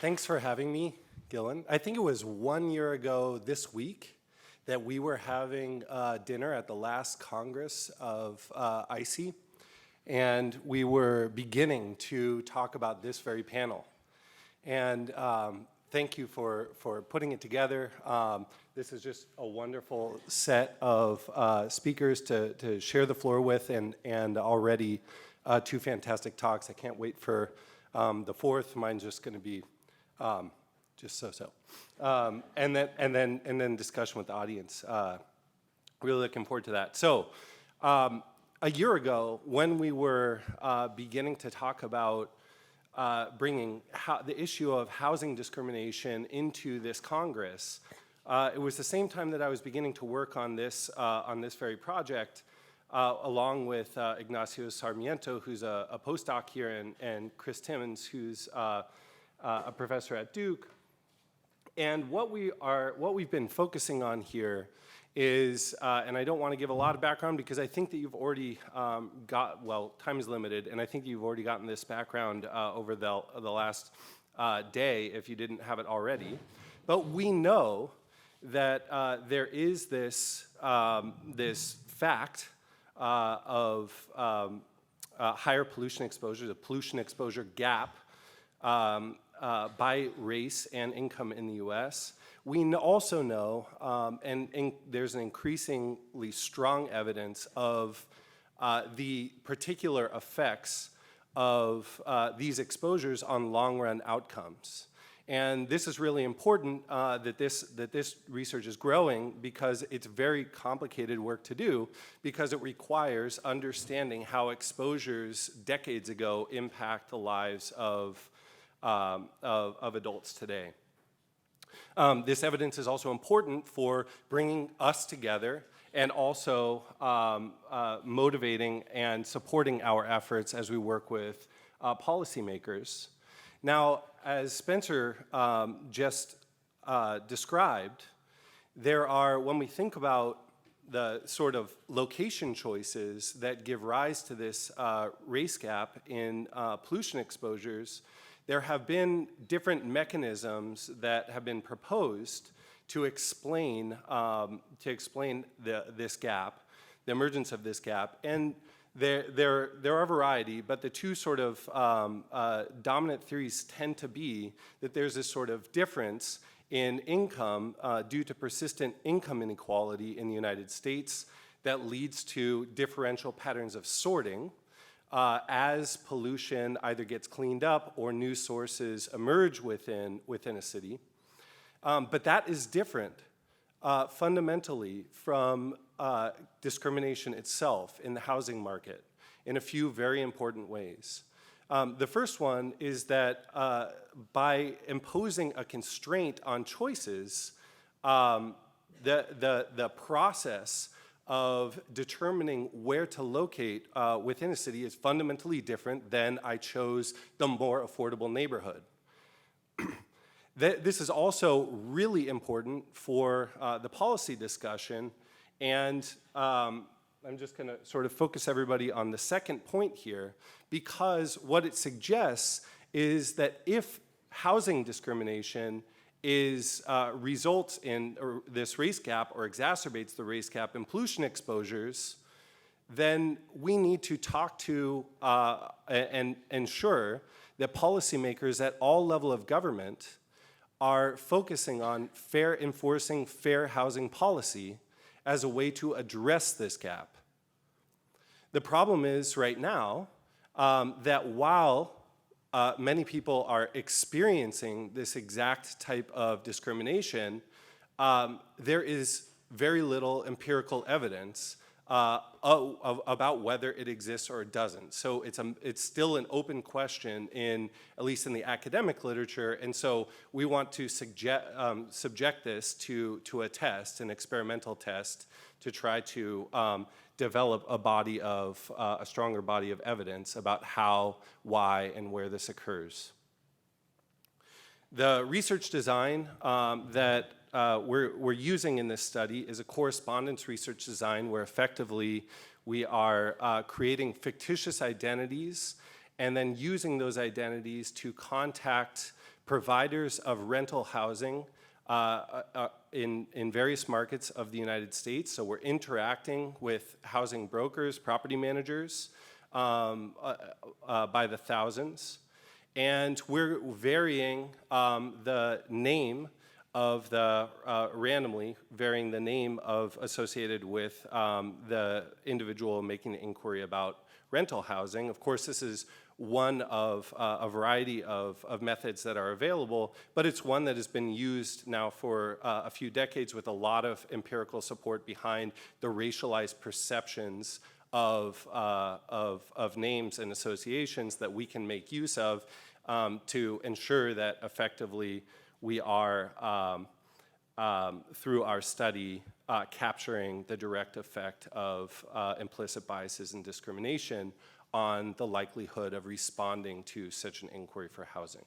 Speaker 4: Thanks for having me, Gillen. I think it was 1 year ago this week that we were having dinner at the last Congress of iSEE, and we were beginning to talk about this very panel. And thank you for putting it together. This is just a wonderful set of speakers to share the floor with, and already 2 fantastic talks. I can't wait for the 4th. Mine's just going to be just so-so. And then discussion with the audience. Really looking forward to that. So a year ago, when we were beginning to talk about bringing the issue of housing discrimination into this Congress, it was the same time that I was beginning to work on this very project, along with Ignacio Sarmiento, who's a postdoc here, and Chris Timmons, who's a professor at Duke. And what we've been focusing on here is, and I don't want to give a lot of background because I think that you've already time is limited, and I think you've already gotten this background over the last day if you didn't have it already. But we know that there is this fact of higher pollution exposure, the pollution exposure gap by race and income in the U.S. We also know, and there's an increasingly strong evidence of the particular effects of these exposures on long-run outcomes. And this is really important that this research is growing, because it's very complicated work to do, because it requires understanding how exposures decades ago impact the lives of adults today. This evidence is also important for bringing us together and also motivating and supporting our efforts as we work with policymakers. Now, as Spencer just described, there are, when we think about the sort of location choices that give rise to this race gap in pollution exposures, there have been different mechanisms that have been proposed to explain this gap, the emergence of this gap. And there are a variety, but the 2 sort of dominant theories tend to be that there's this sort of difference in income due to persistent income inequality in the United States that leads to differential patterns of sorting as pollution either gets cleaned up or new sources emerge within a city. But that is different fundamentally from discrimination itself in the housing market in a few very important ways. The first one is that by imposing a constraint on choices, the process of determining where to locate within a city is fundamentally different than I chose the more affordable neighborhood. This is also really important for the policy discussion, and I'm just going to sort of focus everybody on the second point here, because what it suggests is that if housing discrimination results in this race gap or exacerbates the race gap in pollution exposures, then we need to talk to and ensure that policymakers at all levels of government are focusing on enforcing fair housing policy as a way to address this gap. The problem is right now that while many people are experiencing this exact type of discrimination, there is very little empirical evidence about whether it exists or it doesn't. So it's still an open question, at least in the academic literature, and so we want to subject this to a test, an experimental test, to try to develop a stronger body of evidence about how, why, and where this occurs. The research design that we're using in this study is a correspondence research design where effectively we are creating fictitious identities and then using those identities to contact providers of rental housing in various markets of the United States. So we're interacting with housing brokers, property managers by the thousands. And we're varying the name of the, randomly varying the name of associated with the individual making an inquiry about rental housing. Of course, this is one of a variety of methods that are available, but it's one that has been used now for a few decades with a lot of empirical support behind the racialized perceptions of names and associations that we can make use of to ensure that effectively we are, through our study, capturing the direct effect of implicit biases and discrimination on the likelihood of responding to such an inquiry for housing.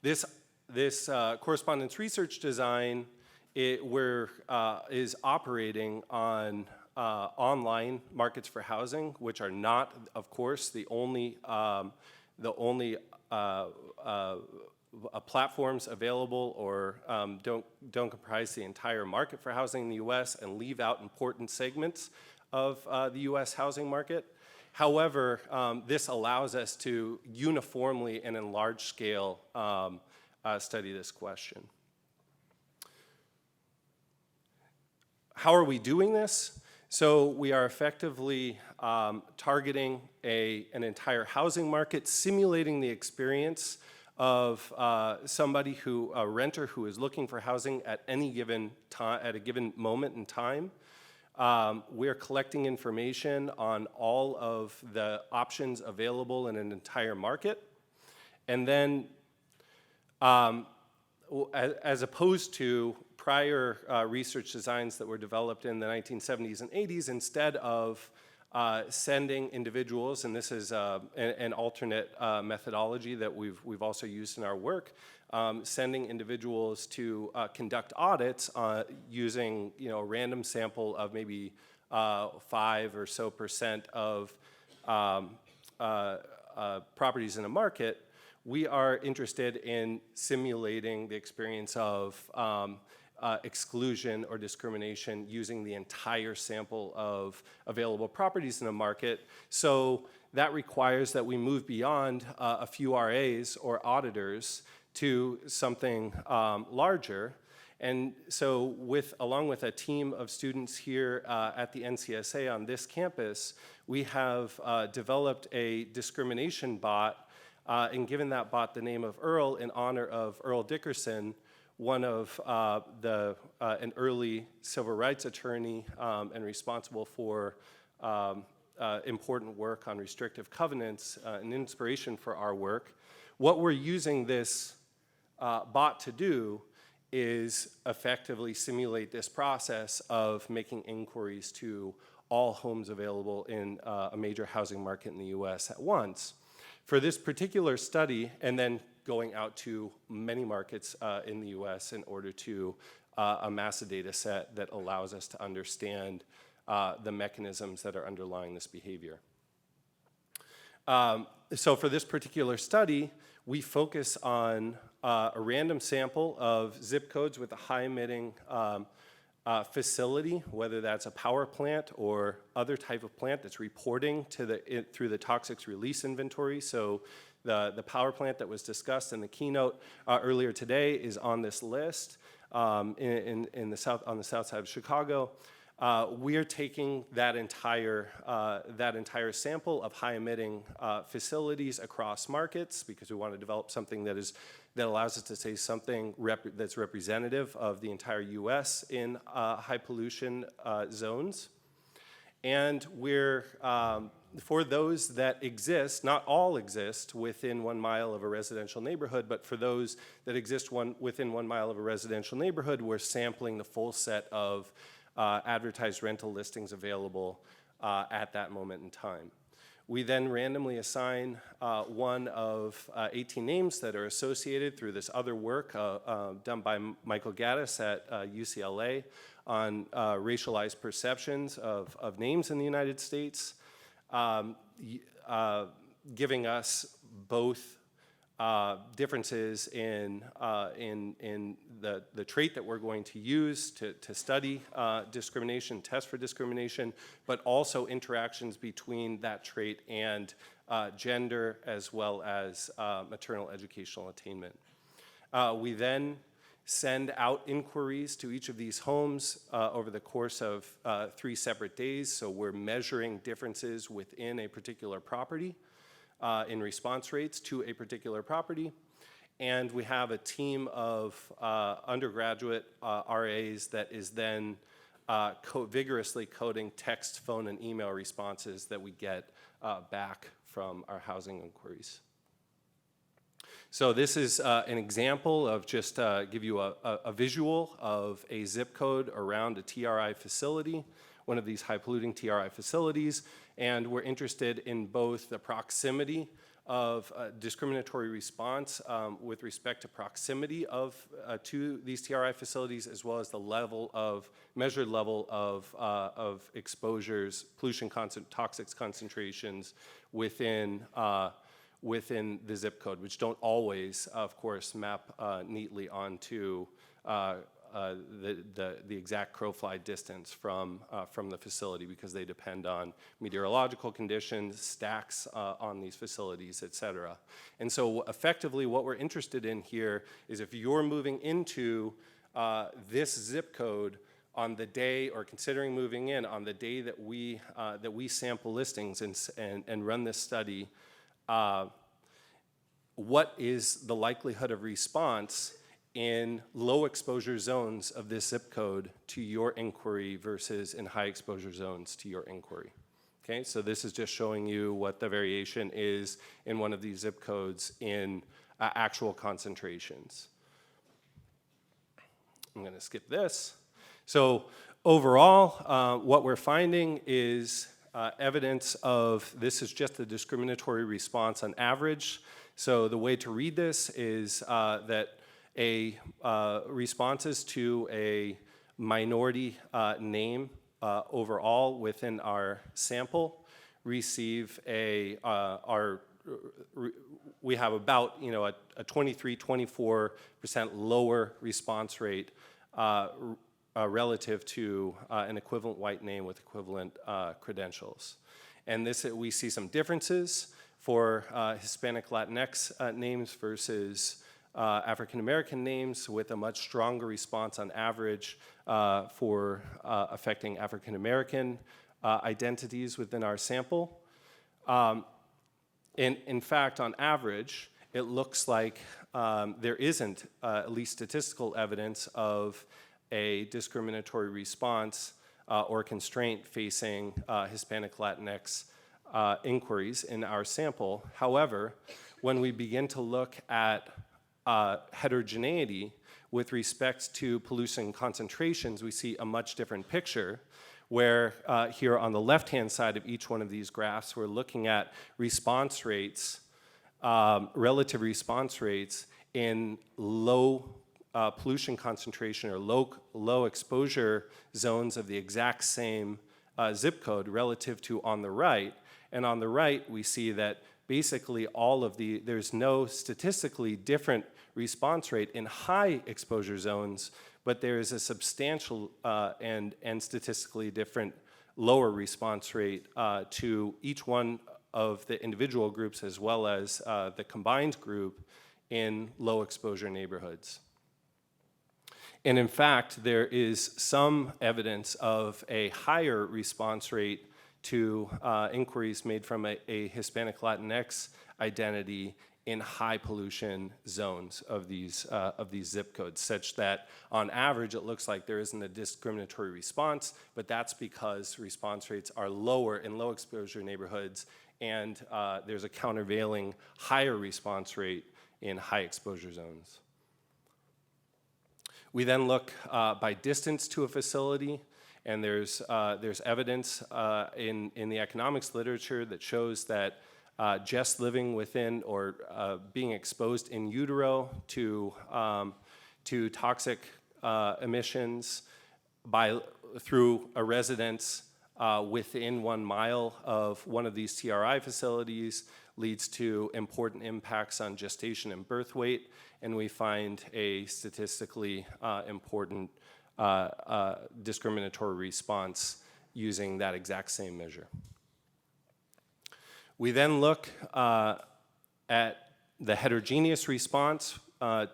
Speaker 4: This correspondence research design is operating on online markets for housing, which are not, of course, the only platforms available or don't comprise the entire market for housing in the U.S. and leave out important segments of the U.S. housing market. However, this allows us to uniformly and in large scale study this question. How are we doing this? So we are effectively targeting an entire housing market, simulating the experience of somebody a renter who is looking for housing at any given time, at a given moment in time. We're collecting information on all of the options available in an entire market. And then, as opposed to prior research designs that were developed in the 1970s and 80s, instead of sending individuals, and this is an alternate methodology that we've also used in our work, sending individuals to conduct audits using a random sample of maybe 5% or so of properties in a market. We are interested in simulating the experience of exclusion or discrimination using the entire sample of available properties in a market. So that requires that we move beyond a few RAs or auditors to something larger. And so along with a team of students here at the NCSA on this campus, we have developed a discrimination bot and given that bot the name of Earl in honor of Earl Dickerson, one of an early civil rights attorney and responsible for important work on restrictive covenants, an inspiration for our work. What we're using this bot to do is effectively simulate this process of making inquiries to all homes available in a major housing market in the US at once. For this particular study, and then going out to many markets in the US in order to amass a data set that allows us to understand the mechanisms that are underlying this behavior. So for this particular study, we focus on a random sample of zip codes with a high emitting facility, whether that's a power plant or other type of plant that's reporting through the toxics release inventory. So the power plant that was discussed in the keynote earlier today is on this list on the south side of Chicago. We are taking that entire sample of high emitting facilities across markets because we want to develop something that allows us to say something that's representative of the entire U.S. in high pollution zones. And we're, for those that exist, not all exist within 1 mile of a residential neighborhood, but for those that exist within 1 mile of a residential neighborhood, we're sampling the full set of advertised rental listings available at that moment in time. We then randomly assign one of 18 names that are associated through this other work done by Michael Gaddis at UCLA on racialized perceptions of names in the United States, giving us both differences in the trait that we're going to use to study discrimination, test for discrimination, but also interactions between that trait and gender, as well as maternal educational attainment. We then send out inquiries to each of these homes over the course of 3 separate days. So we're measuring differences within a particular property in response rates to a particular property. And we have a team of undergraduate RAs that is then vigorously coding text, phone, and email responses that we get back from our housing inquiries. So this is an example of just give you a visual of a zip code around a TRI facility, one of these high polluting TRI facilities, and we're interested in both the proximity of discriminatory response with respect to proximity to these TRI facilities, as well as the level of measured level of exposures, pollution toxics concentrations within the zip code, which don't always, of course, map neatly onto the exact crowfly distance from the facility, because they depend on meteorological conditions, stacks on these facilities, et cetera. And so effectively what we're interested in here is if you're moving into this zip code on the day, or considering moving in on the day that we sample listings and run this study, what is the likelihood of response in low exposure zones of this zip code to your inquiry versus in high exposure zones to your inquiry. Okay, so this is just showing you what the variation is in one of these zip codes in actual concentrations. I'm going to skip this. So overall, what we're finding is evidence of, this is just the discriminatory response on average. So the way to read this is that responses to a minority name overall within our sample receive we have about a 23-24% lower response rate relative to an equivalent white name with equivalent credentials. And this, we see some differences for Hispanic Latinx names versus African American names, with a much stronger response on average for affecting African American identities within our sample. In fact, on average, it looks like there isn't at least statistical evidence of a discriminatory response or constraint facing Hispanic Latinx inquiries in our sample. However, when we begin to look at heterogeneity with respect to pollution concentrations, we see a much different picture, where here on the left-hand side of each one of these graphs, we're looking at response rates, relative response rates in low pollution concentration or low exposure zones of the exact same zip code relative to on the right. And on the right, we see that basically there's no statistically different response rate in high exposure zones, but there is a substantial and statistically different lower response rate to each one of the individual groups, as well as the combined group in low exposure neighborhoods. And in fact, there is some evidence of a higher response rate to inquiries made from a Hispanic Latinx identity in high pollution zones of these zip codes, such that on average it looks like there isn't a discriminatory response, but that's because response rates are lower in low exposure neighborhoods, and there's a countervailing higher response rate in high exposure zones. We then look by distance to a facility. And there's evidence in the economics literature that shows that just living within or being exposed in utero to toxic emissions through a residence within 1 mile of one of these TRI facilities leads to important impacts on gestation and birth weight, and we find a statistically important discriminatory response using that exact same measure. We then look at the heterogeneous response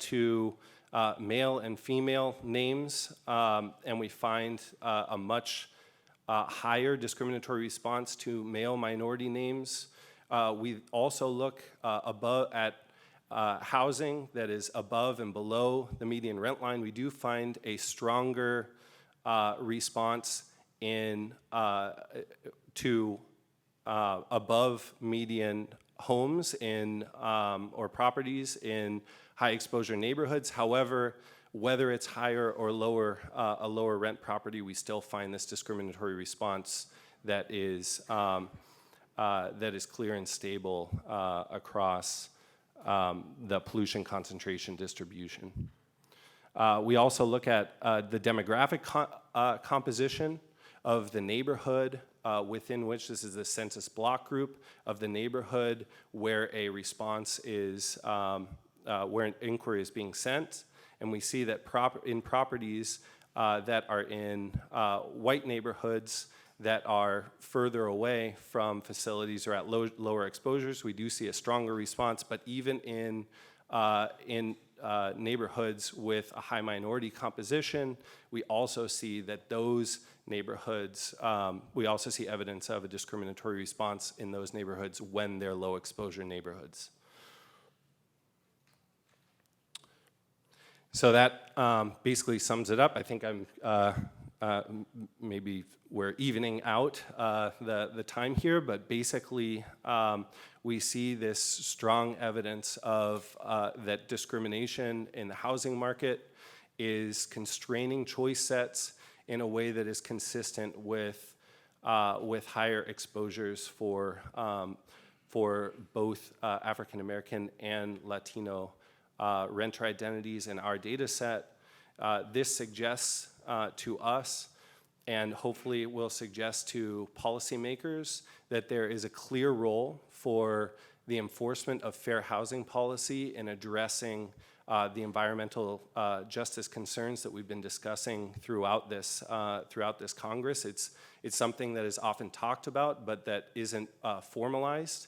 Speaker 4: to male and female names, and we find a much higher discriminatory response to male minority names. We also look above at housing that is above and below the median rent line. We do find a stronger response in to above median homes in or properties in high exposure neighborhoods. However, whether it's higher or lower, a lower rent property, we still find this discriminatory response that is clear and stable across the pollution concentration distribution. We also look at the demographic composition of the neighborhood within which, this is the census block group of the neighborhood where a response is, where an inquiry is being sent. And we see that in properties that are in white neighborhoods that are further away from facilities or at lower exposures, we do see a stronger response. But even in neighborhoods with a high minority composition, we also see that those neighborhoods, we also see evidence of a discriminatory response in those neighborhoods when they're low exposure neighborhoods. So that basically sums it up. I think maybe we're evening out the time here, but basically we see this strong evidence of that discrimination in the housing market is constraining choice sets in a way that is consistent with higher exposures for both African American and Latino renter identities in our data set. This suggests to us, and hopefully it will suggest to policymakers, that there is a clear role for the enforcement of fair housing policy in addressing the environmental justice concerns that we've been discussing throughout this Congress. It's something that is often talked about, but that isn't formalized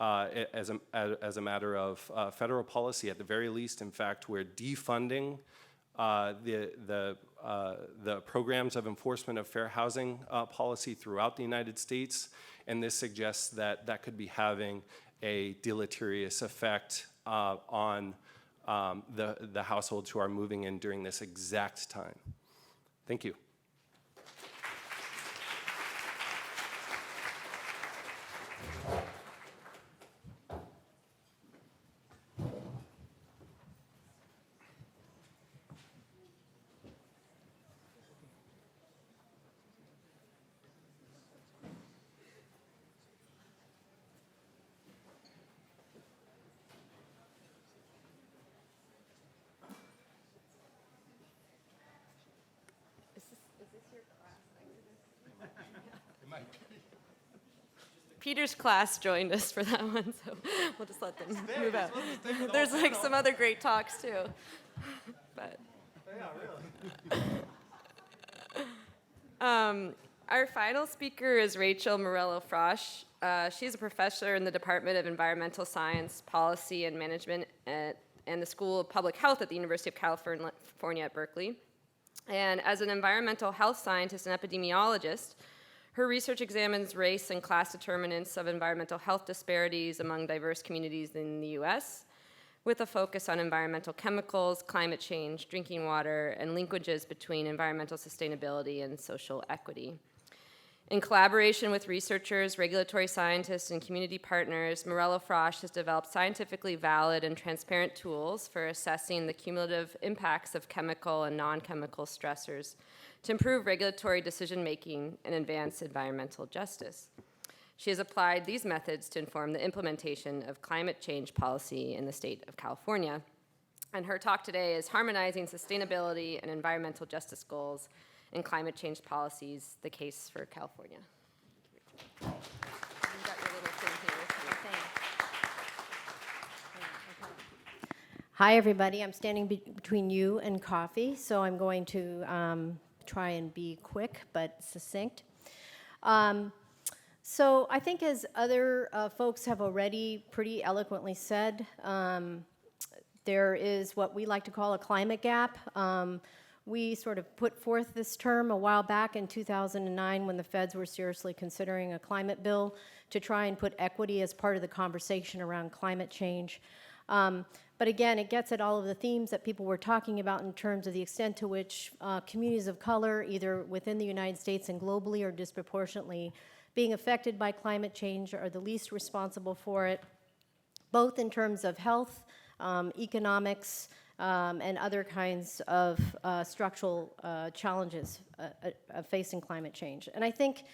Speaker 4: as a matter of federal policy. At the very least, in fact, we're defunding the programs of enforcement of fair housing policy throughout the United States, and this suggests that that could be having a deleterious effect on the households who are moving in during this exact time. Thank you.
Speaker 1: Peter's class joined us for that one, so we'll just let them move out. There's like some other great talks too. But our final speaker is Rachel Morello-Frosch. She's a professor in the Department of Environmental Science, Policy, and Management and the School of Public Health at the University of California at Berkeley. And as an environmental health scientist and epidemiologist, her research examines race and class determinants of environmental health disparities among diverse communities in the US, with a focus on environmental chemicals, climate change, drinking water, and linkages between environmental sustainability and social equity. In collaboration with researchers, regulatory scientists, and community partners, Morello-Frosch has developed scientifically valid and transparent tools for assessing the cumulative impacts of chemical and non-chemical stressors to improve regulatory decision-making and advance environmental justice. She has applied these methods to inform the implementation of climate change policy in the state of California. And her talk today is Harmonizing Sustainability and Environmental Justice Goals in Climate Change Policies, the Case for California. You've got your little thing here with you.
Speaker 5: Hi, everybody. I'm standing between you and coffee, so I'm going to try and be quick but succinct. So I think as other folks have already pretty eloquently said, there is what we like to call a climate gap. We sort of put forth this term a while back in 2009 when the feds were seriously considering a climate bill to try and put equity as part of the conversation around climate change. But again, it gets at all of the themes that people were talking about in terms of the extent to which communities of color, either within the United States and globally or disproportionately, being affected by climate change are the least responsible for it, both in terms of health, economics, and other kinds of structural challenges facing climate change. And I think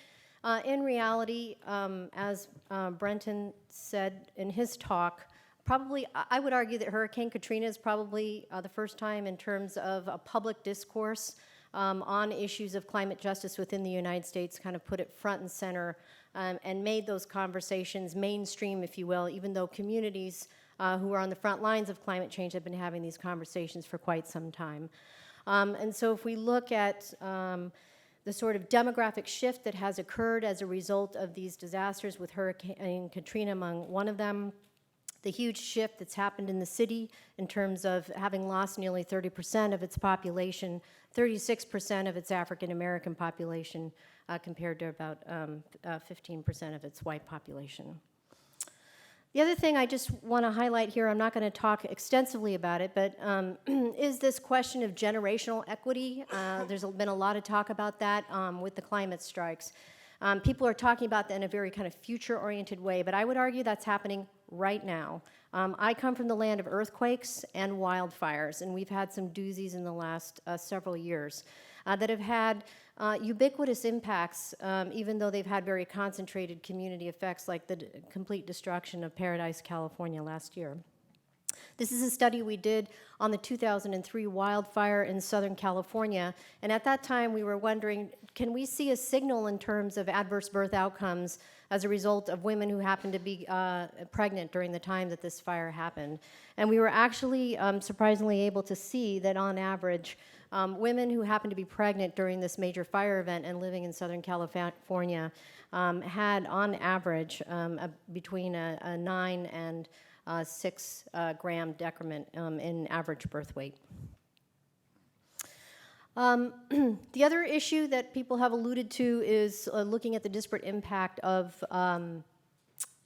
Speaker 5: in reality, as Brentin said in his talk, probably, I would argue that Hurricane Katrina is probably the first time in terms of a public discourse on issues of climate justice within the United States, kind of put it front and center and made those conversations mainstream, if you will, even though communities who are on the front lines of climate change have been having these conversations for quite some time. And so if we look at the sort of demographic shift that has occurred as a result of these disasters, with Hurricane Katrina among one of them, the huge shift that's happened in the city in terms of having lost nearly 30% of its population, 36% of its African American population, compared to about 15% of its white population. The other thing I just want to highlight here, I'm not going to talk extensively about it, but is this question of generational equity. There's been a lot of talk about that with the climate strikes. People are talking about that in a very kind of future-oriented way, but I would argue that's happening right now. I come from the land of earthquakes and wildfires, and we've had some doozies in the last several years that have had ubiquitous impacts, even though they've had very concentrated community effects, like the complete destruction of Paradise, California last year. This is a study we did on the 2003 wildfire in Southern California, and at that time we were wondering, can we see a signal in terms of adverse birth outcomes as a result of women who happened to be pregnant during the time that this fire happened? And we were actually surprisingly able to see that on average, women who happened to be pregnant during this major fire event and living in Southern California had on average between a 9 and 6 gram decrement in average birth weight. The other issue that people have alluded to is looking at the disparate impact of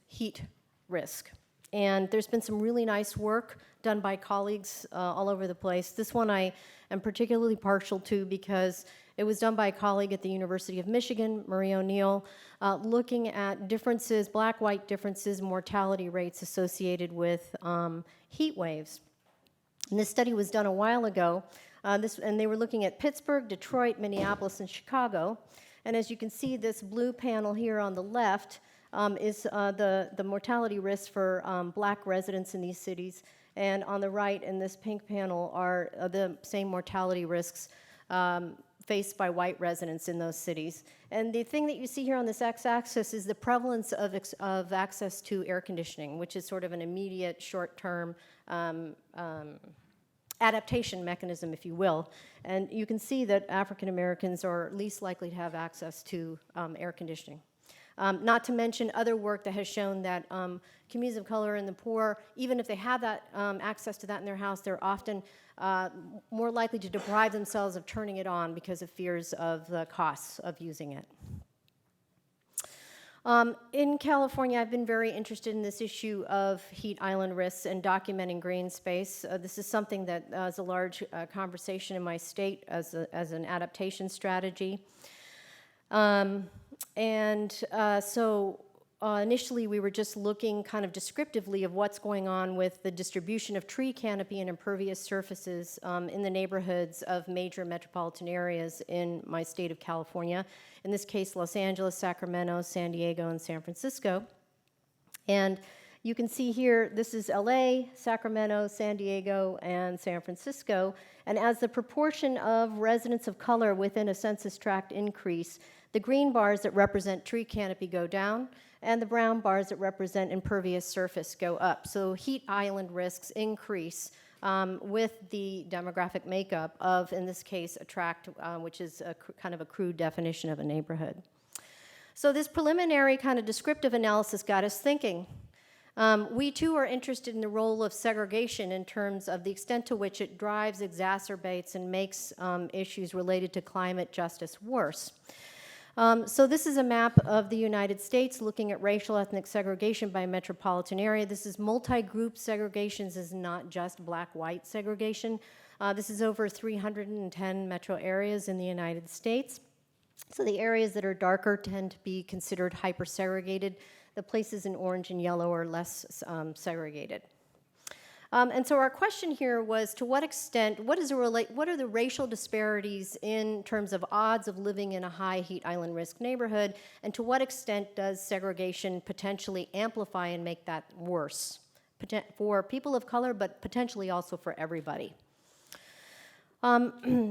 Speaker 5: heat risk. And there's been some really nice work done by colleagues all over the place. This one I am particularly partial to because it was done by a colleague at the University of Michigan, Marie O'Neill, looking at differences, black-white differences, mortality rates associated with heat waves. And this study was done a while ago, and they were looking at Pittsburgh, Detroit, Minneapolis, and Chicago. And as you can see, this blue panel here on the left is the mortality risk for black residents in these cities. And on the right, in this pink panel, are the same mortality risks faced by white residents in those cities. And the thing that you see here on this x-axis is the prevalence of access to air conditioning, which is sort of an immediate, short-term adaptation mechanism, if you will. And you can see that African Americans are least likely to have access to air conditioning. Not to mention other work that has shown that communities of color and the poor, even if they have that access to that in their house, they're often more likely to deprive themselves of turning it on because of fears of the costs of using it. In California, I've been very interested in this issue of heat island risks and documenting green space. This is something that is a large conversation in my state as an adaptation strategy. Initially, we were just looking kind of descriptively of what's going on with the distribution of tree canopy and impervious surfaces in the neighborhoods of major metropolitan areas in my state of California. In this case, Los Angeles, Sacramento, San Diego, and San Francisco. And you can see here, this is LA, Sacramento, San Diego, and San Francisco. And as the proportion of residents of color within a census tract increase, the green bars that represent tree canopy go down, and the brown bars that represent impervious surface go up. So heat island risks increase with the demographic makeup of, in this case, a tract, which is kind of a crude definition of a neighborhood. So this preliminary kind of descriptive analysis got us thinking. We too are interested in the role of segregation in terms of the extent to which it drives, exacerbates, and makes issues related to climate justice worse. So this is a map of the United States looking at racial ethnic segregation by metropolitan area. This is multi-group segregation. This is not just black-white segregation. This is over 310 metro areas in the United States. So the areas that are darker tend to be considered hyper-segregated. The places in orange and yellow are less segregated. And so our question here was, to what extent, what are the racial disparities in terms of odds of living in a high heat island risk neighborhood, and to what extent does segregation potentially amplify and make that worse for people of color, but potentially also for everybody?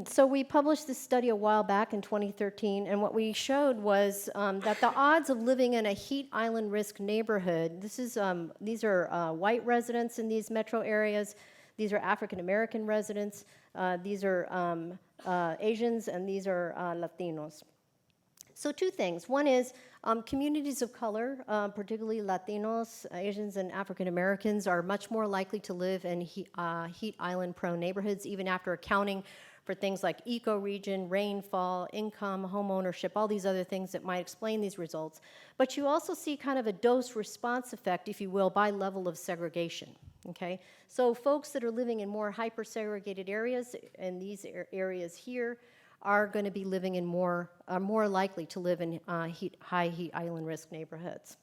Speaker 5: So we published this study a while back in 2013, and what we showed was that the odds of living in a heat island risk neighborhood, these are white residents in these metro areas, these are African American residents, these are Asians, and these are Latinos. So two things. One is communities of color, particularly Latinos, Asians, and African Americans, are much more likely to live in heat island-prone neighborhoods, even after accounting for things like ecoregion, rainfall, income, home ownership, all these other things that might explain these results. But you also see kind of a dose-response effect, if you will, by level of segregation. Okay? So folks that are living in more hyper-segregated areas, in these areas here, are going to be living in more likely to live in high heat island risk neighborhoods.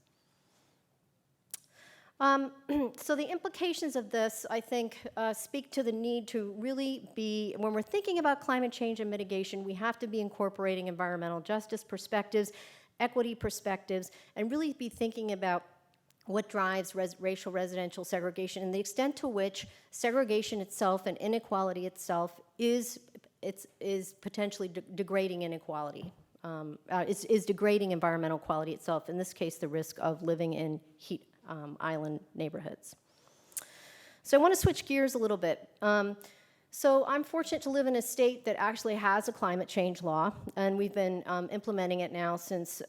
Speaker 5: So the implications of this, I think, speak to the need to really be, when we're thinking about climate change and mitigation, we have to be incorporating environmental justice perspectives, equity perspectives, and really be thinking about what drives racial residential segregation and the extent to which segregation itself and inequality itself is potentially degrading inequality, is degrading environmental quality itself, in this case, the risk of living in heat island neighborhoods. So I want to switch gears a little bit. So I'm fortunate to live in a state that actually has a climate change law, and we've been implementing it now since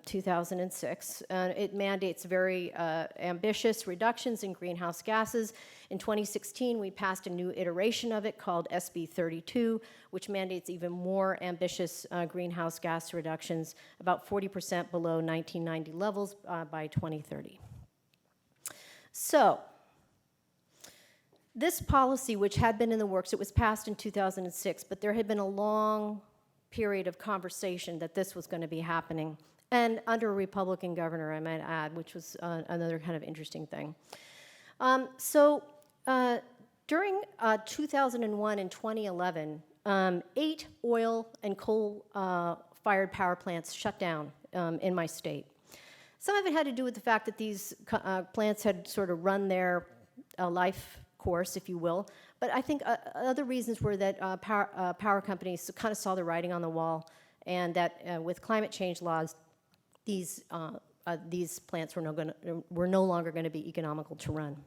Speaker 5: 2006. It mandates very ambitious reductions in greenhouse gases. In 2016, we passed a new iteration of it called SB 32, which mandates even more ambitious greenhouse gas reductions, about 40% below 1990 levels by 2030. So, this policy, which had been in the works, it was passed in 2006, but there had been a long period of conversation that this was going to be happening, and under a Republican governor, I might add, which was another kind of interesting thing. During 2001 and 2011, 8 oil and coal-fired power plants shut down in my state. Some of it had to do with the fact that these plants had sort of run their life course, if you will. But I think other reasons were that power companies kind of saw the writing on the wall, and that with climate change laws, these plants were no longer going to be economical to run.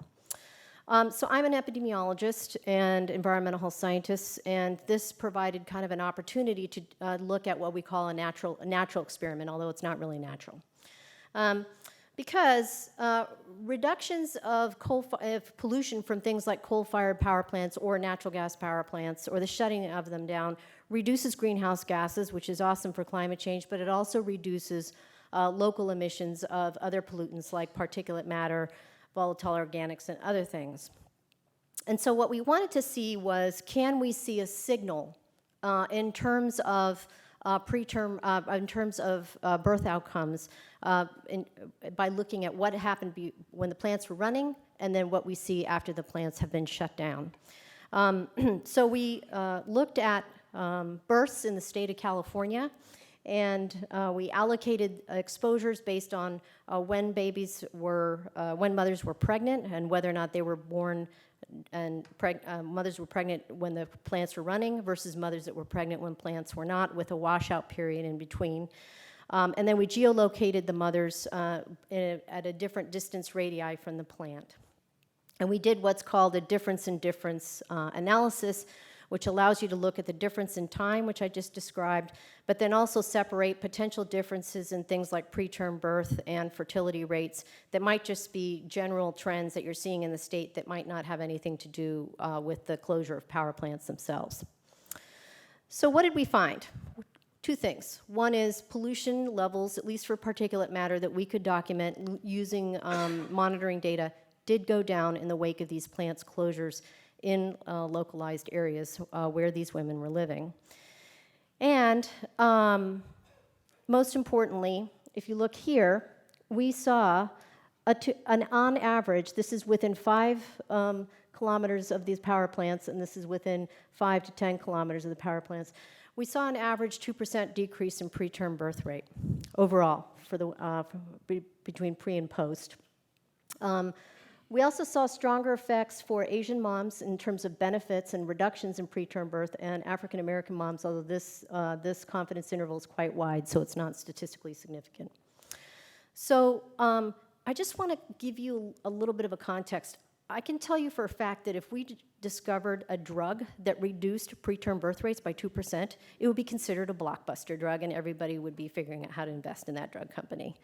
Speaker 5: So I'm an epidemiologist and environmental health scientist, and this provided kind of an opportunity to look at what we call a natural experiment, although it's not really natural. Because reductions of pollution from things like coal-fired power plants or natural gas power plants, or the shutting of them down, reduces greenhouse gases, which is awesome for climate change, but it also reduces local emissions of other pollutants like particulate matter, volatile organics, and other things. And so what we wanted to see was, can we see a signal in terms of in terms of birth outcomes by looking at what happened when the plants were running, and then what we see after the plants have been shut down. So we looked at births in the state of California, and we allocated exposures based on when mothers were pregnant, and whether or not they were born, and mothers were pregnant when the plants were running versus mothers that were pregnant when plants were not, with a washout period in between. And then we geolocated the mothers at a different distance radii from the plant. And we did what's called a difference in difference analysis, which allows you to look at the difference in time, which I just described, but then also separate potential differences in things like preterm birth and fertility rates that might just be general trends that you're seeing in the state that might not have anything to do with the closure of power plants themselves. So what did we find? Two things. One is pollution levels, at least for particulate matter, that we could document using monitoring data, did go down in the wake of these plants closures in localized areas where these women were living. And most importantly, if you look here, we saw on average, this is within 5 kilometers of these power plants, and this is within 5 to 10 kilometers of the power plants. We saw an average 2% decrease in preterm birth rate overall for between pre and post. We also saw stronger effects for Asian moms in terms of benefits and reductions in preterm birth, and African American moms, although this confidence interval is quite wide, so it's not statistically significant. So I just want to give you a little bit of a context. I can tell you for a fact that if we discovered a drug that reduced preterm birth rates by 2%, it would be considered a blockbuster drug, and everybody would be figuring out how to invest in that drug company.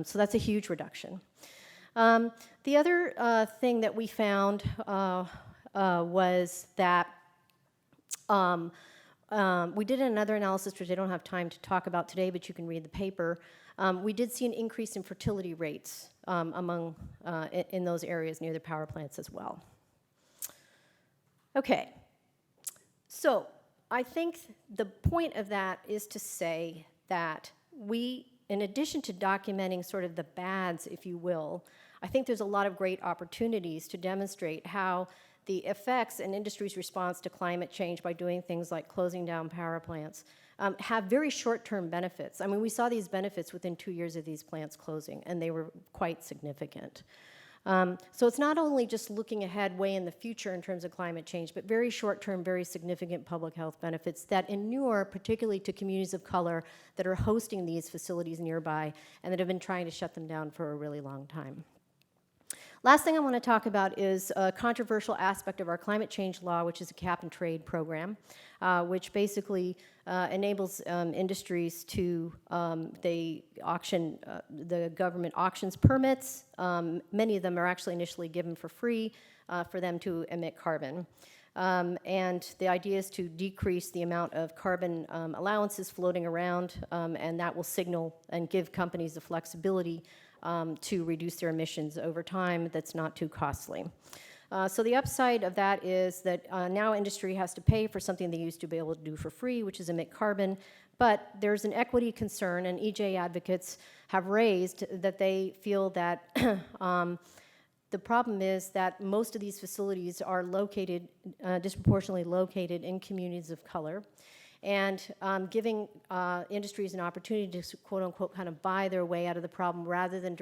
Speaker 5: So that's a huge reduction. The other thing that we found was that we did another analysis, which I don't have time to talk about today, but you can read the paper. We did see an increase in fertility rates in those areas near the power plants as well. Okay, so I think the point of that is to say that we, in addition to documenting sort of the bads, if you will, I think there's a lot of great opportunities to demonstrate how the effects and industry's response to climate change by doing things like closing down power plants have very short-term benefits. I mean, we saw these benefits within 2 years of these plants closing, and they were quite significant. So it's not only just looking ahead way in the future in terms of climate change, but very short-term, very significant public health benefits that inure particularly to communities of color that are hosting these facilities nearby and that have been trying to shut them down for a really long time. Last thing I want to talk about is a controversial aspect of our climate change law, which is a cap and trade program, which basically enables industries to, the government auctions permits. Many of them are actually initially given for free for them to emit carbon. And the idea is to decrease the amount of carbon allowances floating around, and that will signal and give companies the flexibility to reduce their emissions over time that's not too costly. So the upside of that is that now industry has to pay for something they used to be able to do for free, which is emit carbon, but there's an equity concern, and EJ advocates have raised that they feel that the problem is that most of these facilities are located, disproportionately located in communities of color, and giving industries an opportunity to quote unquote kind of buy their way out of the problem rather than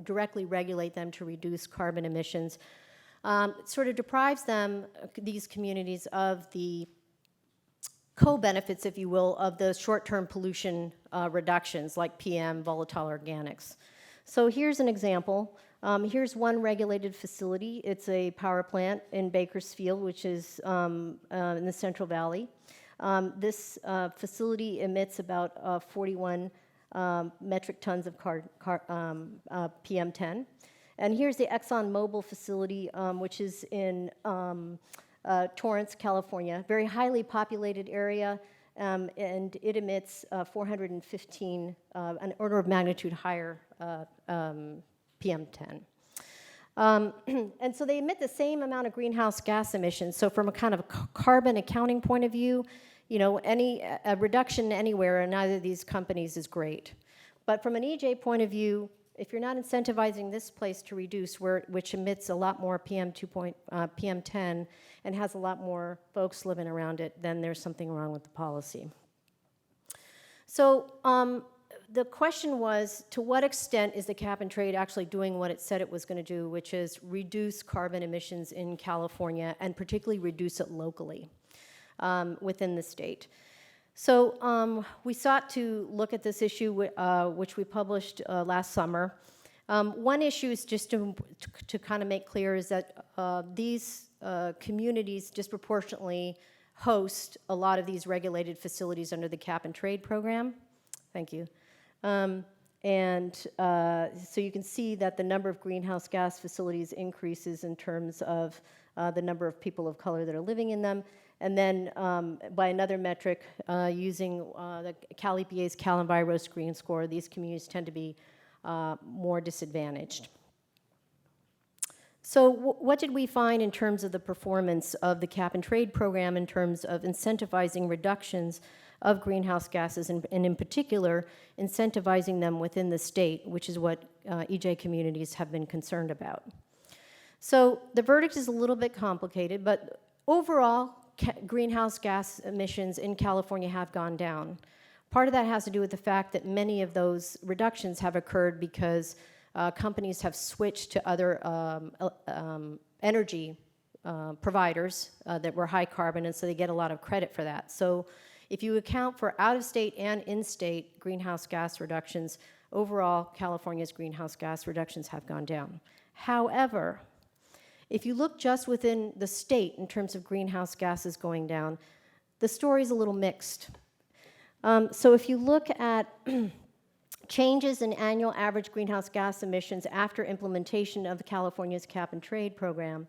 Speaker 5: directly regulate them to reduce carbon emissions sort of deprives them, these communities, of the co-benefits, if you will, of the short-term pollution reductions like PM, volatile organics. So here's an example. Here's one regulated facility. It's a power plant in Bakersfield, which is in the Central Valley. This facility emits about 41 metric tons of PM10. And here's the ExxonMobil facility, which is in Torrance, California, very highly populated area, and it emits 415, an order of magnitude higher PM10. And so they emit the same amount of greenhouse gas emissions. So from a kind of carbon accounting point of view, you know, a reduction anywhere in either of these companies is great. But from an EJ point of view, if you're not incentivizing this place to reduce, which emits a lot more PM10 and has a lot more folks living around it, then there's something wrong with the policy. So the question was, to what extent is the cap and trade actually doing what it said it was going to do, which is reduce carbon emissions in California and particularly reduce it locally within the state? So we sought to look at this issue, which we published last summer. One issue is just to kind of make clear is that these communities disproportionately host a lot of these regulated facilities under the cap and trade program. Thank you. So you can see that the number of greenhouse gas facilities increases in terms of the number of people of color that are living in them. And then by another metric, using the Cal EPA's Cal Enviro Screen Score, these communities tend to be more disadvantaged. So what did we find in terms of the performance of the cap and trade program in terms of incentivizing reductions of greenhouse gases, and in particular, incentivizing them within the state, which is what EJ communities have been concerned about? So the verdict is a little bit complicated, but overall, greenhouse gas emissions in California have gone down. Part of that has to do with the fact that many of those reductions have occurred because companies have switched to other energy providers that were high carbon, and so they get a lot of credit for that. So if you account for out-of-state and in-state greenhouse gas reductions, overall, California's greenhouse gas reductions have gone down. However, if you look just within the state in terms of greenhouse gases going down, the story's a little mixed. So if you look at changes in annual average greenhouse gas emissions after implementation of California's cap and trade program,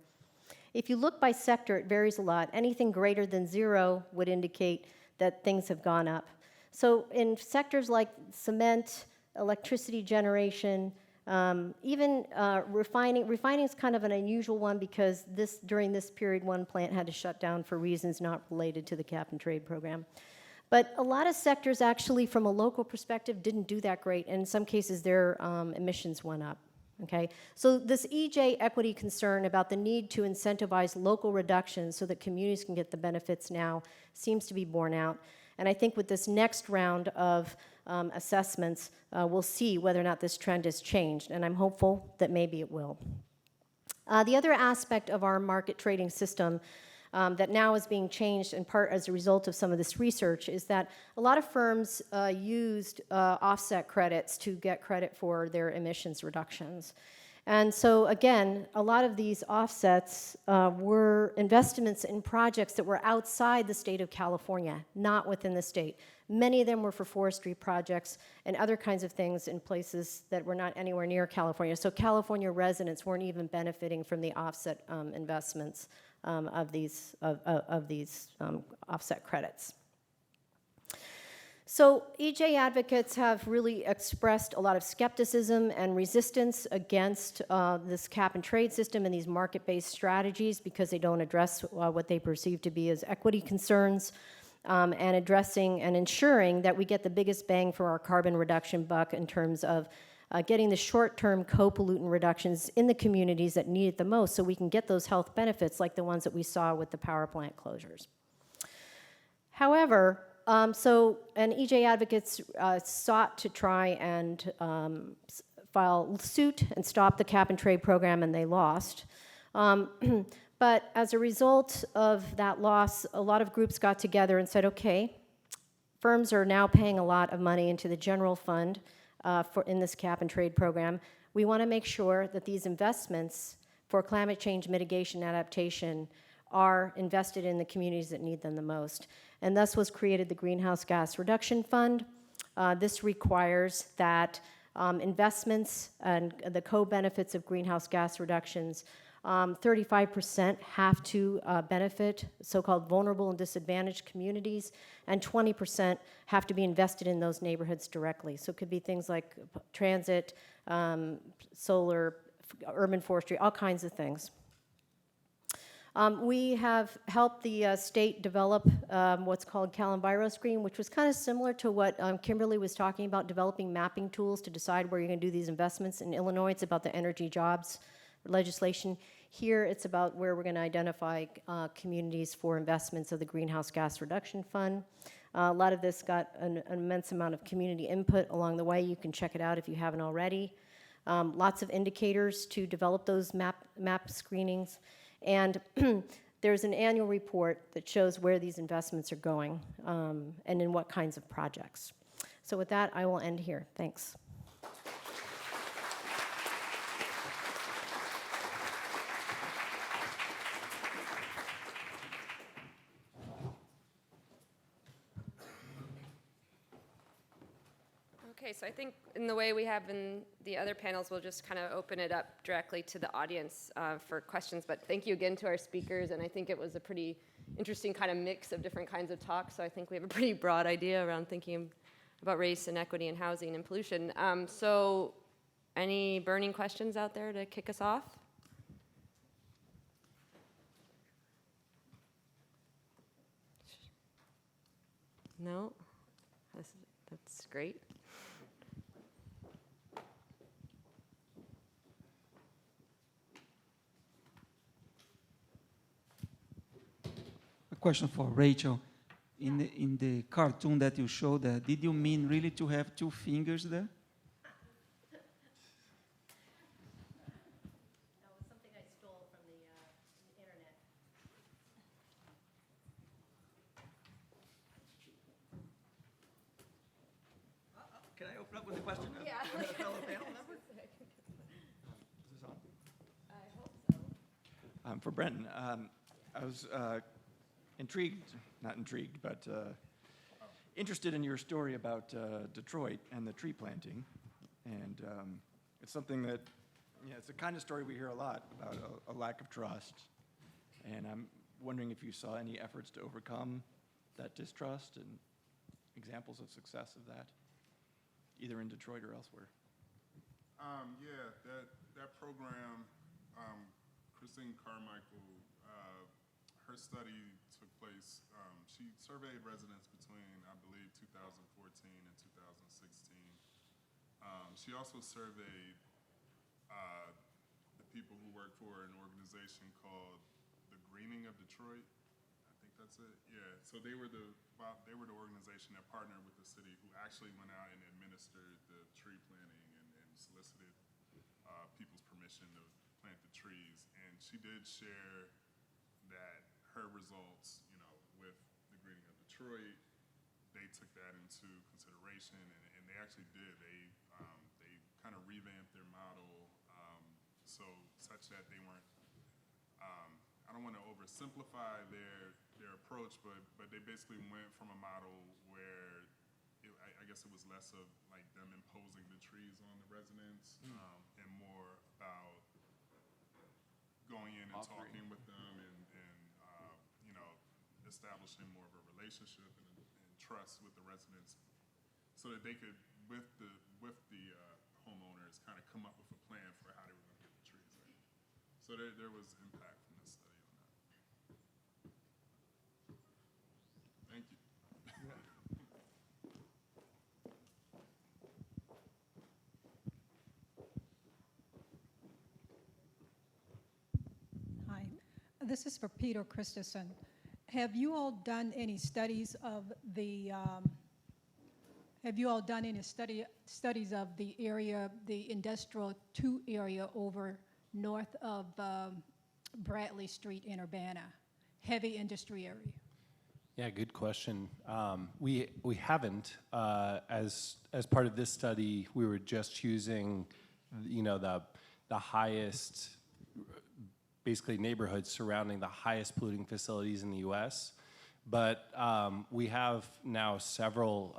Speaker 5: if you look by sector, it varies a lot. Anything greater than 0 would indicate that things have gone up. So in sectors like cement, electricity generation, even refining is kind of an unusual one because during this period, one plant had to shut down for reasons not related to the cap and trade program. But a lot of sectors actually, from a local perspective, didn't do that great. And in some cases, their emissions went up. Okay? So this EJ equity concern about the need to incentivize local reductions so that communities can get the benefits now seems to be borne out. And I think with this next round of assessments, we'll see whether or not this trend has changed. And I'm hopeful that maybe it will. The other aspect of our market trading system that now is being changed in part as a result of some of this research is that a lot of firms used offset credits to get credit for their emissions reductions. And so again, a lot of these offsets were investments in projects that were outside the state of California, not within the state. Many of them were for forestry projects and other kinds of things in places that were not anywhere near California. So California residents weren't even benefiting from the offset investments of these offset credits. So EJ advocates have really expressed a lot of skepticism and resistance against this cap and trade system and these market-based strategies because they don't address what they perceive to be as equity concerns and addressing and ensuring that we get the biggest bang for our carbon reduction buck in terms of getting the short-term co-pollutant reductions in the communities that need it the most so we can get those health benefits like the ones that we saw with the power plant closures. However, and EJ advocates sought to try and file suit and stop the cap and trade program, and they lost. But as a result of that loss, a lot of groups got together and said, okay, firms are now paying a lot of money into the general fund in this cap and trade program. We want to make sure that these investments for climate change mitigation adaptation are invested in the communities that need them the most. And thus was created the Greenhouse Gas Reduction Fund. This requires that investments and the co-benefits of greenhouse gas reductions, 35% have to benefit so-called vulnerable and disadvantaged communities, and 20% have to be invested in those neighborhoods directly. So it could be things like transit, solar, urban forestry, all kinds of things. We have helped the state develop what's called Cal Enviro Screen, which was kind of similar to what Kimberly was talking about, developing mapping tools to decide where you're going to do these investments. In Illinois, it's about the energy jobs legislation. Here, it's about where we're going to identify communities for investments of the Greenhouse Gas Reduction Fund. A lot of this got an immense amount of community input along the way. You can check it out if you haven't already. Lots of indicators to develop those map screenings. And there's an annual report that shows where these investments are going and in what kinds of projects. So with that, I will end here. Thanks.
Speaker 1: Okay, so I think in the way we have in the other panels, we'll just kind of open it up directly to the audience for questions. But thank you again to our speakers, and I think it was a pretty interesting kind of mix of different kinds of talks. So I think we have a pretty broad idea around thinking about race and equity and housing and pollution. So any burning questions out there to kick us off? No? That's great.
Speaker 6: A question for Rachel. In the cartoon that you showed, did you mean really to have two fingers there?
Speaker 5: That was something I stole from the internet.
Speaker 3: Can I open up with a question?
Speaker 1: Yeah.
Speaker 3: For the fellow panel member? Is this on?
Speaker 1: I hope so.
Speaker 3: For Brentin, I was interested in your story about Detroit and the tree planting. And it's something that, it's the kind of story we hear a lot about a lack of trust. And I'm wondering if you saw any efforts to overcome that distrust and examples of success of that, either in Detroit or elsewhere.
Speaker 2: Yeah, that program, Christine Carmichael, her study took place, she surveyed residents between, I believe, 2014 and 2016. She also surveyed the people who work for an organization called the Greening of Detroit. I think that's it. Yeah. So they were the organization that partnered with the city who actually went out and administered the tree planting and solicited people's permission to plant the trees. And she did share that her results, with the Greening of Detroit, they took that into consideration, and they actually did. They kind of revamped their model such that they weren't. I don't want to oversimplify their approach, but they basically went from a model where I guess it was less of like them imposing the trees on the residents, and more about going in and talking with them and establishing more of a relationship and trust with the residents, so that they could, with the homeowners, kind of come up with a plan for how they were going to get the trees in. So there was impact from this study on that. Thank you.
Speaker 7: Hi, this is for Peter Christensen. Have you all done any studies of the? Studies of the area, the industrial 2 area over north of Bradley Street in Urbana, heavy industry area?
Speaker 4: Yeah, good question. We haven't. As part of this study, we were just choosing, the highest, basically neighborhoods surrounding the highest polluting facilities in the U.S. But we have now several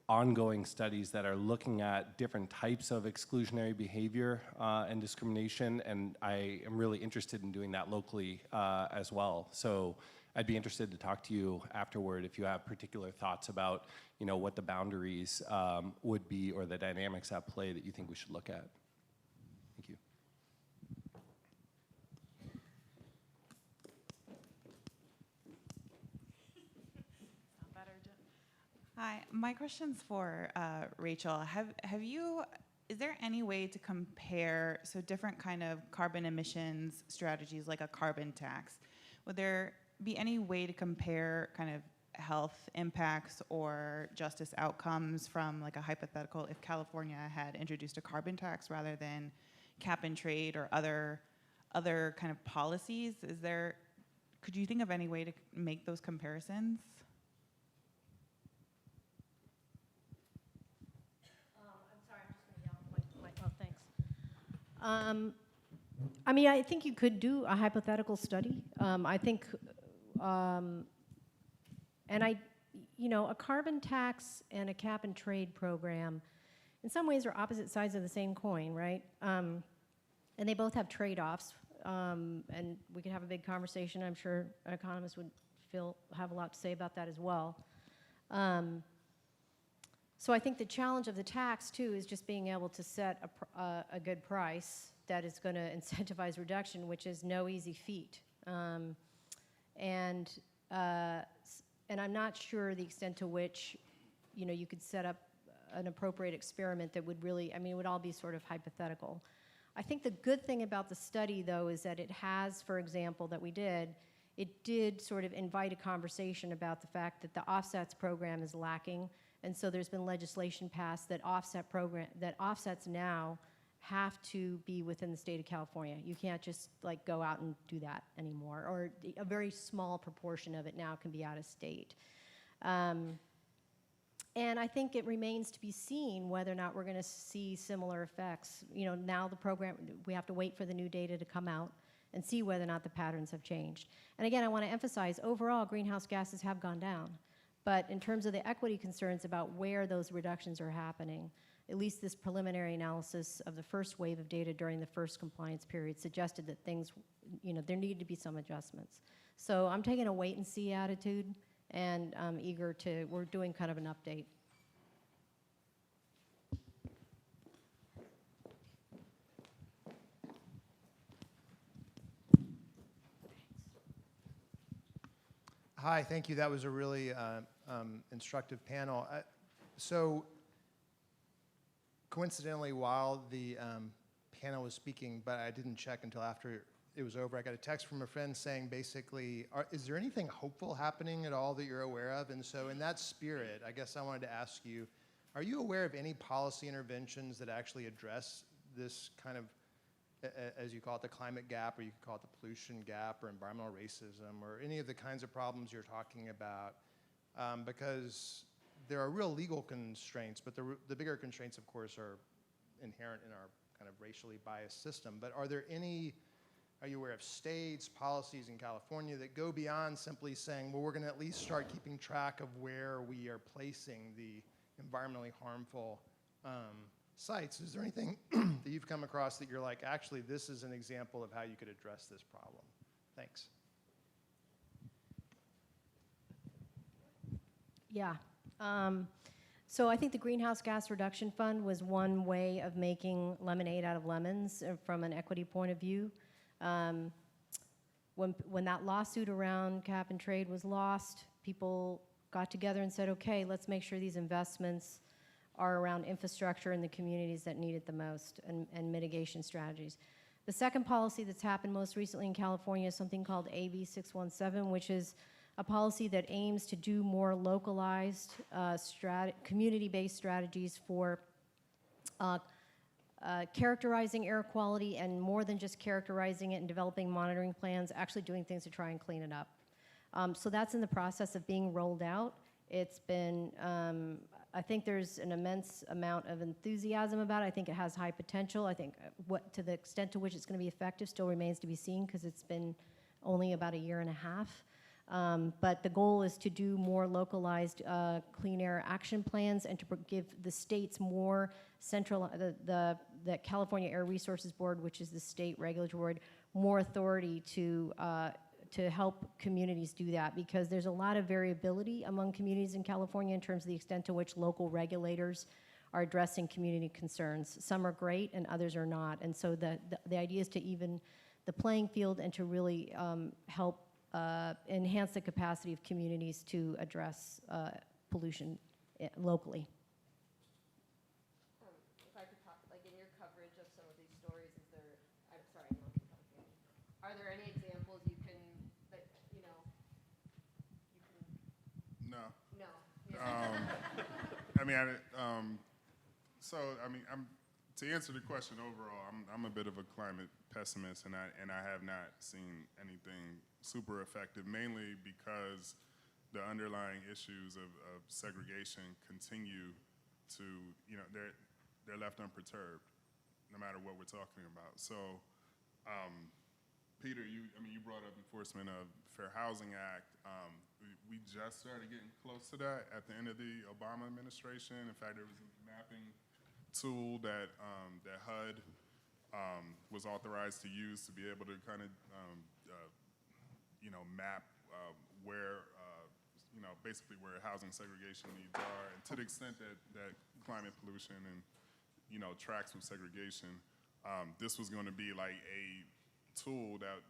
Speaker 4: ongoing studies that are looking at different types of exclusionary behavior and discrimination, and I am really interested in doing that locally as well. So I'd be interested to talk to you afterward if you have particular thoughts about, what the boundaries would be or the dynamics at play that you think we should look at. Thank you.
Speaker 8: Hi, my question's for Rachel. Is there any way to compare, different kind of carbon emissions strategies like a carbon tax? Would there be any way to compare kind of health impacts or justice outcomes from like a hypothetical if California had introduced a carbon tax rather than cap and trade or other kind of policies? Could you think of any way to make those comparisons?
Speaker 5: I mean, I think you could do a hypothetical study. I think, and you know, a carbon tax and a cap and trade program, in some ways, are opposite sides of the same coin, right? And they both have trade-offs. And we could have a big conversation. I'm sure economists would have a lot to say about that as well. So I think the challenge of the tax, too, is just being able to set a good price that is going to incentivize reduction, which is no easy feat. And I'm not sure the extent to which, you know, you could set up an appropriate experiment that would really, I mean, it would all be sort of hypothetical. I think the good thing about the study, though, is that it has, for example, that we did, it did sort of invite a conversation about the fact that the offsets program is lacking, and so there's been legislation passed that offsets now have to be within the state of California. You can't just like go out and do that anymore, or a very small proportion of it now can be out of state. And I think it remains to be seen whether or not we're going to see similar effects. You know, now the program, we have to wait for the new data to come out and see whether or not the patterns have changed. And again, I want to emphasize, overall, greenhouse gases have gone down. But in terms of the equity concerns about where those reductions are happening, at least this preliminary analysis of the first wave of data during the first compliance period suggested that things, you know, there need to be some adjustments. So I'm taking a wait and see attitude, and I'm eager to, we're doing kind of an update.
Speaker 9: Hi, thank you. That was a really instructive panel. So coincidentally, while the panel was speaking, but I didn't check until after it was over, I got a text from a friend saying basically, is there anything hopeful happening at all that you're aware of? And so in that spirit, I guess I wanted to ask you, are you aware of any policy interventions that actually address this kind of, as you call it, the climate gap, or you could call it the pollution gap, or environmental racism, or any of the kinds of problems you're talking about? Because there are real legal constraints, but the bigger constraints, of course, are inherent in our kind of racially biased system. But are you aware of states, policies in California that go beyond simply saying, well, we're going to at least start keeping track of where we are placing the environmentally harmful sites? Is there anything that you've come across that you're like, actually, this is an example of how you could address this problem? Thanks.
Speaker 5: Yeah. So I think the Greenhouse Gas Reduction Fund was one way of making lemonade out of lemons from an equity point of view. When that lawsuit around cap and trade was lost, people got together and said, okay, let's make sure these investments are around infrastructure in the communities that need it the most, and mitigation strategies. The second policy that's happened most recently in California is something called AB 617, which is a policy that aims to do more localized, community-based strategies for characterizing air quality, and more than just characterizing it and developing monitoring plans, actually doing things to try and clean it up. So that's in the process of being rolled out. It's been, I think there's an immense amount of enthusiasm about it. I think it has high potential. I think to the extent to which it's going to be effective still remains to be seen, because it's been only about a year and a half. But the goal is to do more localized clean air action plans, and to give the states more central, the California Air Resources Board, which is the state regulatory board, more authority to help communities do that, because there's a lot of variability among communities in California in terms of the extent to which local regulators are addressing community concerns. Some are great and others are not. And so the idea is to even the playing field and to really help enhance the capacity of communities to address pollution locally.
Speaker 1: If I could talk, like in your coverage of some of these stories, is there, I'm sorry, I'm not talking. Are there any examples you can, that, you know, you can?
Speaker 2: No.
Speaker 1: No.
Speaker 2: To answer the question overall, I'm a bit of a climate pessimist, and I have not seen anything super effective, mainly because the underlying issues of segregation continue to, you know, they're left unperturbed, no matter what we're talking about. So, Peter, you brought up enforcement of Fair Housing Act. we just started getting close to that at the end of the Obama administration. In fact, there was a mapping tool that that HUD was authorized to use to be able to kind of map where basically where housing segregation needs are, and to the extent that climate pollution and tracks with segregation, this was going to be like a tool that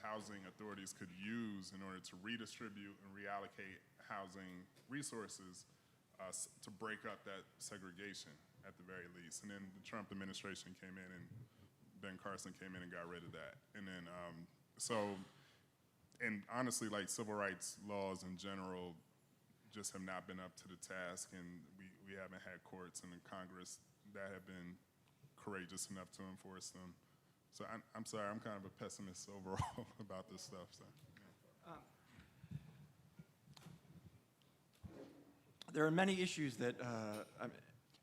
Speaker 2: housing authorities could use in order to redistribute and reallocate housing resources to break up that segregation at the very least. And then the Trump administration came in, and Ben Carson came in and got rid of that. And then and honestly, like, civil rights laws in general just have not been up to the task, and we haven't had courts in the Congress that have been courageous enough to enforce them. So I'm sorry, I'm kind of a pessimist overall about this stuff. So, yeah.
Speaker 3: There are many issues that,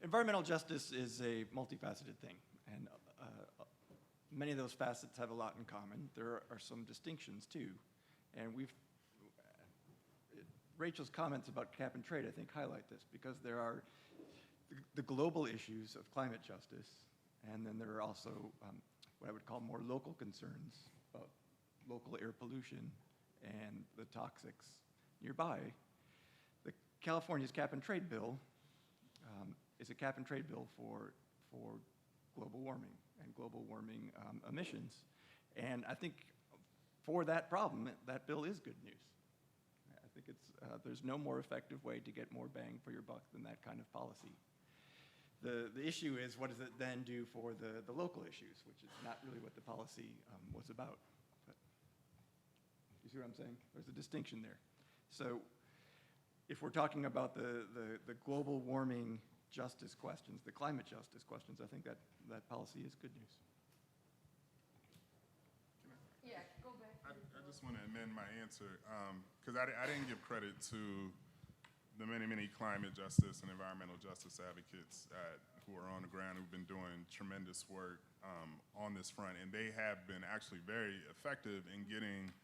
Speaker 3: environmental justice is a multifaceted thing, and many of those facets have a lot in common. There are some distinctions too, and Rachel's comments about cap and trade, I think, highlight this, because there are the global issues of climate justice, and then there are also what I would call more local concerns about local air pollution and the toxics nearby. California's cap and trade bill is a cap and trade bill for global warming and global warming emissions. And I think for that problem, that bill is good news. I think there's no more effective way to get more bang for your buck than that kind of policy. The issue is, what does it then do for the local issues, which is not really what the policy was about. But you see what I'm saying? There's a distinction there. So if we're talking about the global warming justice questions, the climate justice questions, I think that policy is good news.
Speaker 1: Yeah, go back.
Speaker 2: I just want to amend my answer, because I didn't give credit to the many climate justice and environmental justice advocates who are on the ground, who've been doing tremendous work on this front, and they have been actually very effective in getting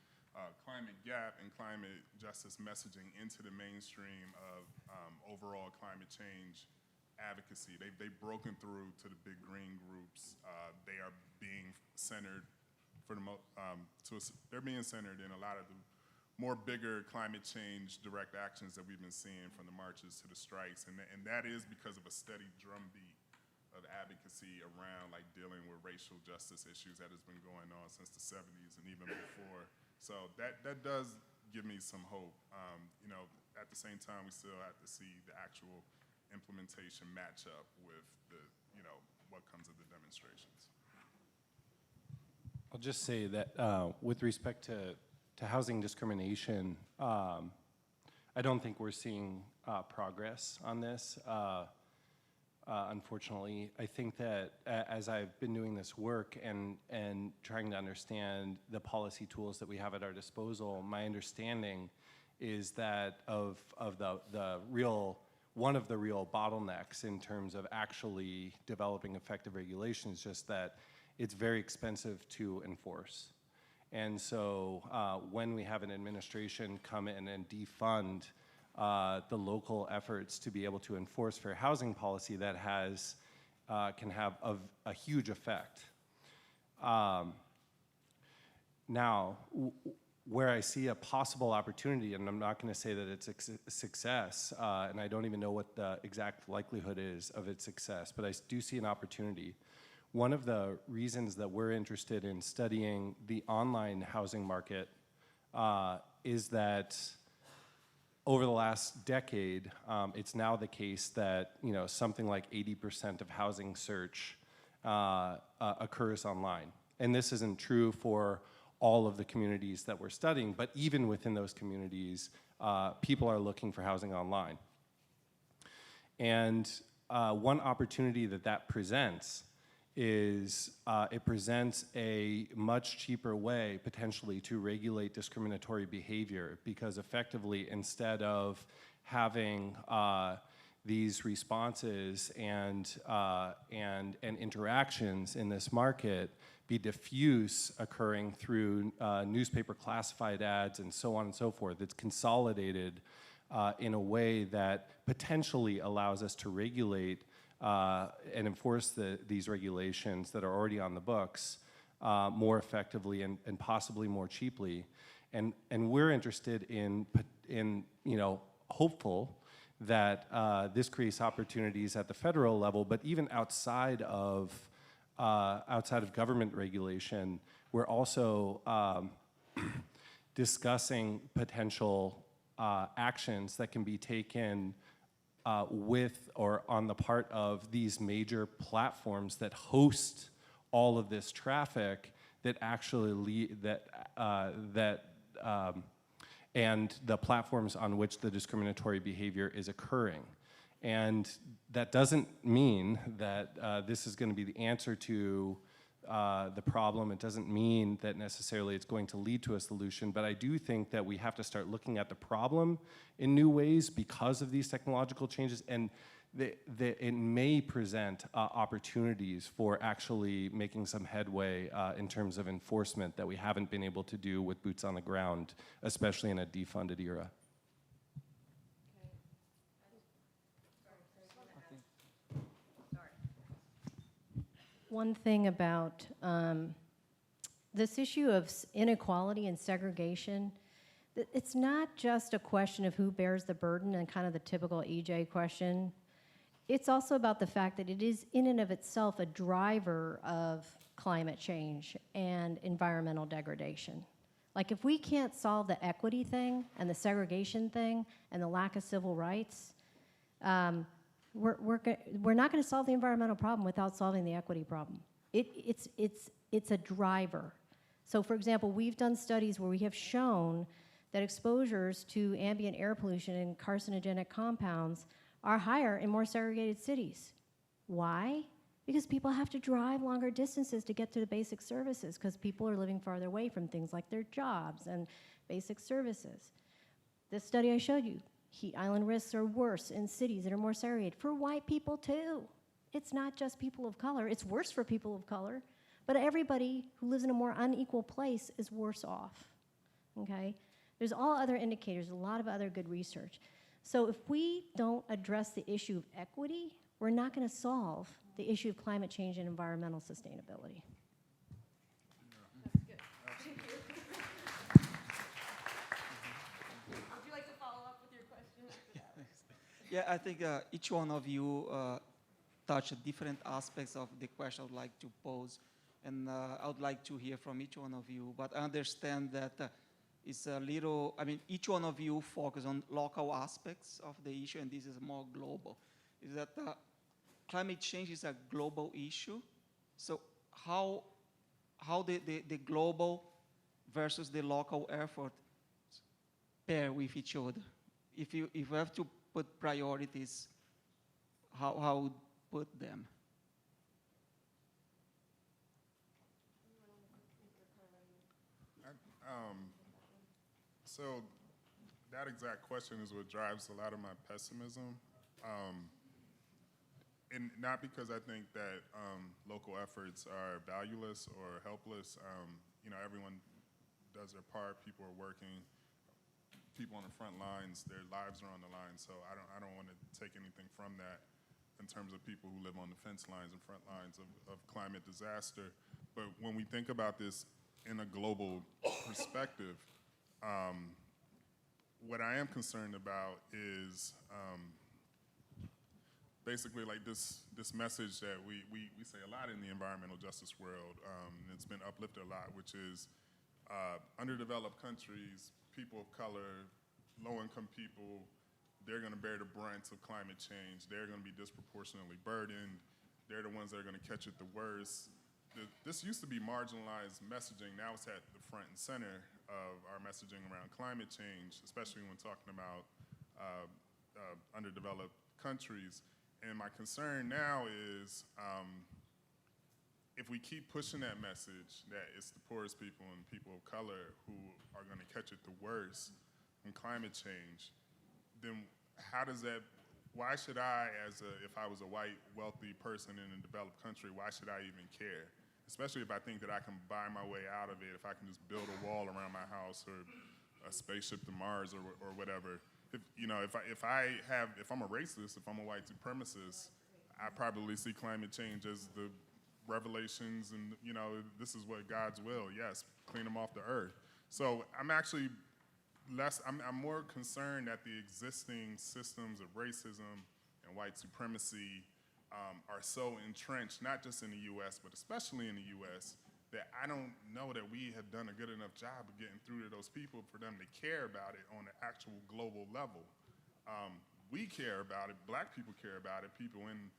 Speaker 2: climate gap and climate justice messaging into the mainstream of overall climate change advocacy. They've broken through to the big green groups. They are being centered they're being centered in a lot of the more bigger climate change direct actions that we've been seeing, from the marches to the strikes, and that is because of a steady drumbeat of advocacy around, like, dealing with racial justice issues that has been going on since the 70s and even before. So that does give me some hope. At the same time, we still have to see the actual implementation match up with what comes of the demonstrations.
Speaker 4: I'll just say that with respect to housing discrimination, I don't think we're seeing progress on this. Unfortunately, I think that as I've been doing this work and trying to understand the policy tools that we have at our disposal, my understanding is that one of the real bottlenecks in terms of actually developing effective regulation is just that it's very expensive to enforce. And so when we have an administration come in and defund the local efforts to be able to enforce fair housing policy, that can have a huge effect. Now, where I see a possible opportunity, and I'm not going to say that it's a success, and I don't even know what the exact likelihood is of its success, but I do see an opportunity. One of the reasons that we're interested in studying the online housing market is that over the last decade, it's now the case that something like 80% of housing search occurs online. And this isn't true for all of the communities that we're studying, but even within those communities, people are looking for housing online. And one opportunity that presents is it presents a much cheaper way potentially to regulate discriminatory behavior, because effectively, instead of having these responses and interactions in this market, be diffuse occurring through newspaper classified ads and so on and so forth. It's consolidated in a way that potentially allows us to regulate and enforce these regulations that are already on the books more effectively and possibly more cheaply. And we're interested in hopeful that this creates opportunities at the federal level, but even outside of government regulation, we're also discussing potential actions that can be taken with or on the part of these major platforms that host all of this traffic that actually and the platforms on which the discriminatory behavior is occurring. And that doesn't mean that this is going to be the answer to the problem. It doesn't mean that necessarily it's going to lead to a solution, but I do think that we have to start looking at the problem in new ways because of these technological changes, and it may present opportunities for actually making some headway in terms of enforcement that we haven't been able to do with boots on the ground, especially in a defunded era.
Speaker 5: One thing about this issue of inequality and segregation, it's not just a question of who bears the burden and kind of the typical EJ question. It's also about the fact that it is in and of itself a driver of climate change and environmental degradation. Like if we can't solve the equity thing and the segregation thing and the lack of civil rights, we're not going to solve the environmental problem without solving the equity problem. It's a driver. So for example, we've done studies where we have shown that exposures to ambient air pollution and carcinogenic compounds are higher in more segregated cities. Why? Because people have to drive longer distances to get to the basic services because people are living farther away from things like their jobs and basic services. This study I showed you, heat island risks are worse in cities that are more segregated for white people too. It's not just people of color. It's worse for people of color, but everybody who lives in a more unequal place is worse off, okay? There's all other indicators, a lot of other good research. So if we don't address the issue of equity, we're not going to solve the issue of climate change and environmental sustainability.
Speaker 1: That's good. Thank you. Would you like to follow up with your question after that?
Speaker 6: Yeah, I think each one of you touched different aspects of the question I would like to pose, and I would like to hear from each one of you. But I understand that it's a little, I mean, each one of you focus on local aspects of the issue, and this is more global. Is that climate change is a global issue? So how the global versus the local effort pair with each other? If you have to put priorities, how would put them?
Speaker 2: So that exact question is what drives a lot of my pessimism. And not because I think that local efforts are valueless or helpless. Everyone does their part. People are working. People on the front lines, their lives are on the line. So I don't want to take anything from that in terms of people who live on the fence lines and front lines of climate disaster. But when we think about this in a global perspective, what I am concerned about is basically like this message that we say a lot in the environmental justice world, and it's been uplifted a lot, which is underdeveloped countries, people of color, low-income people, they're going to bear the brunt of climate change. They're going to be disproportionately burdened. They're the ones that are going to catch it the worst. This used to be marginalized messaging. Now it's at the front and center of our messaging around climate change, especially when talking about underdeveloped countries. And my concern now is if we keep pushing that message that it's the poorest people and people of color who are going to catch it the worst from climate change, then why should I, if I was a white, wealthy person in a developed country, why should I even care? especially if I think that I can buy my way out of it, if I can just build a wall around my house or a spaceship to Mars or whatever. If I'm a racist, if I'm a white supremacist, I probably see climate change as the revelations and, this is what God's will, yes, clean them off the earth. So I'm actually I'm more concerned that the existing systems of racism and white supremacy are so entrenched, not just in the US, but especially in the US, that I don't know that we have done a good enough job of getting through to those people for them to care about it on the actual global level. We care about it, black people care about it, people in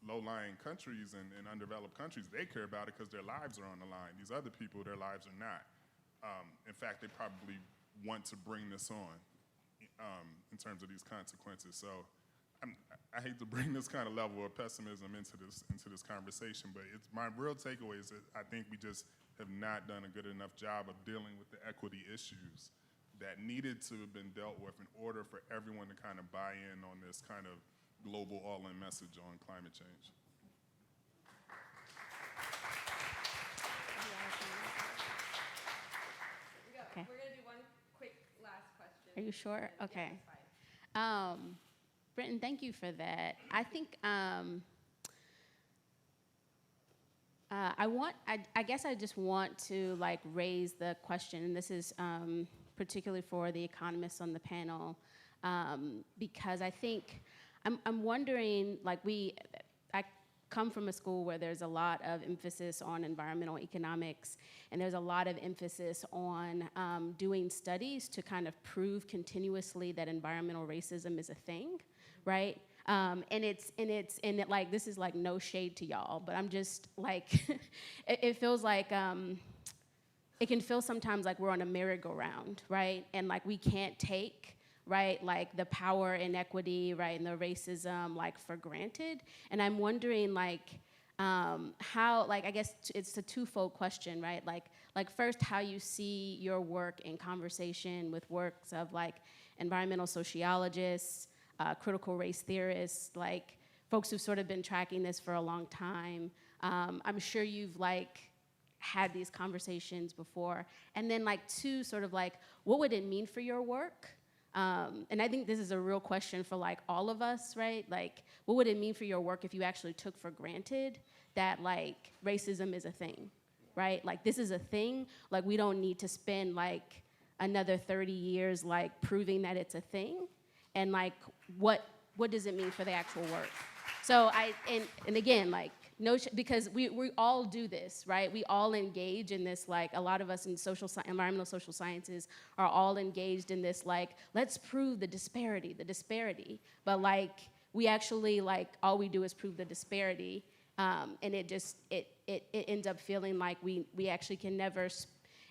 Speaker 2: low-lying countries and undeveloped countries, they care about it because their lives are on the line. These other people, their lives are not. In fact, they probably want to bring this on in terms of these consequences. So I hate to bring this kind of level of pessimism into this conversation, but my real takeaway is that I think we just have not done a good enough job of dealing with the equity issues that needed to have been dealt with in order for everyone to kind of buy in on this kind of global all-in message on climate change.
Speaker 1: We're going to do one quick last question.
Speaker 10: Are you sure?
Speaker 1: Yeah,
Speaker 10: Okay.
Speaker 1: that's fine.
Speaker 10: Brentin, thank you for that. I think I guess I just want to raise the question, and this is particularly for the economists on the panel, because I think I'm wondering, I come from a school where there's a lot of emphasis on environmental economics, and there's a lot of emphasis on doing studies to kind of prove continuously that environmental racism is a thing, right? This is no shade to y'all, but I'm just it feels like it can feel sometimes like we're on a merry-go-round, right? And we can't take, right, the power inequity, right, and the racism for granted. And I'm wondering how, I guess it's a twofold question, right? First, how you see your work in conversation with works of environmental sociologists, critical race theorists, folks who've sort of been tracking this for a long time. I'm sure you've had these conversations before. And then two, sort of what would it mean for your work? And I think this is a real question for all of us, right? What would it mean for your work if you actually took for granted that racism is a thing, right? This is a thing. We don't need to spend another 30 years proving that it's a thing. And what does it mean for the actual work? So and again, because we all do this, right? We all engage in this, a lot of us in environmental social sciences are all engaged in this, let's prove the disparity. But we actually, all we do is prove the disparity, and it ends up feeling like we actually can never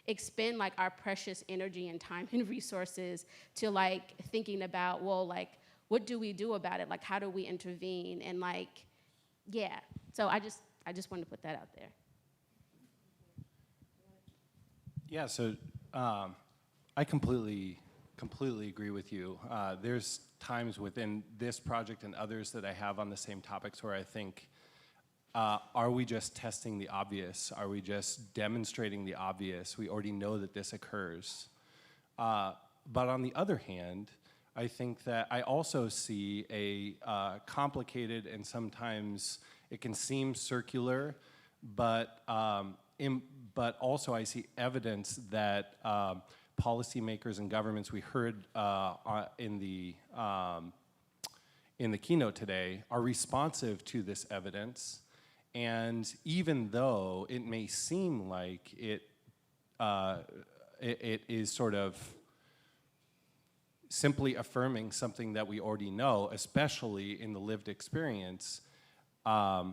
Speaker 10: expend our precious energy and time and resources to thinking about, well, what do we do about it? How do we intervene? And yeah. So I just wanted to put that out there.
Speaker 4: Yeah, so I completely agree with you. There's times within this project and others that I have on the same topics where I think, are we just testing the obvious? Are we just demonstrating the obvious? We already know that this occurs. But on the other hand, I think that I also see a complicated and sometimes it can seem circular, but also I see evidence that policymakers and governments, we heard in the keynote today, are responsive to this evidence. And even though it may seem like it is sort of simply affirming something that we already know, especially in the lived experience, I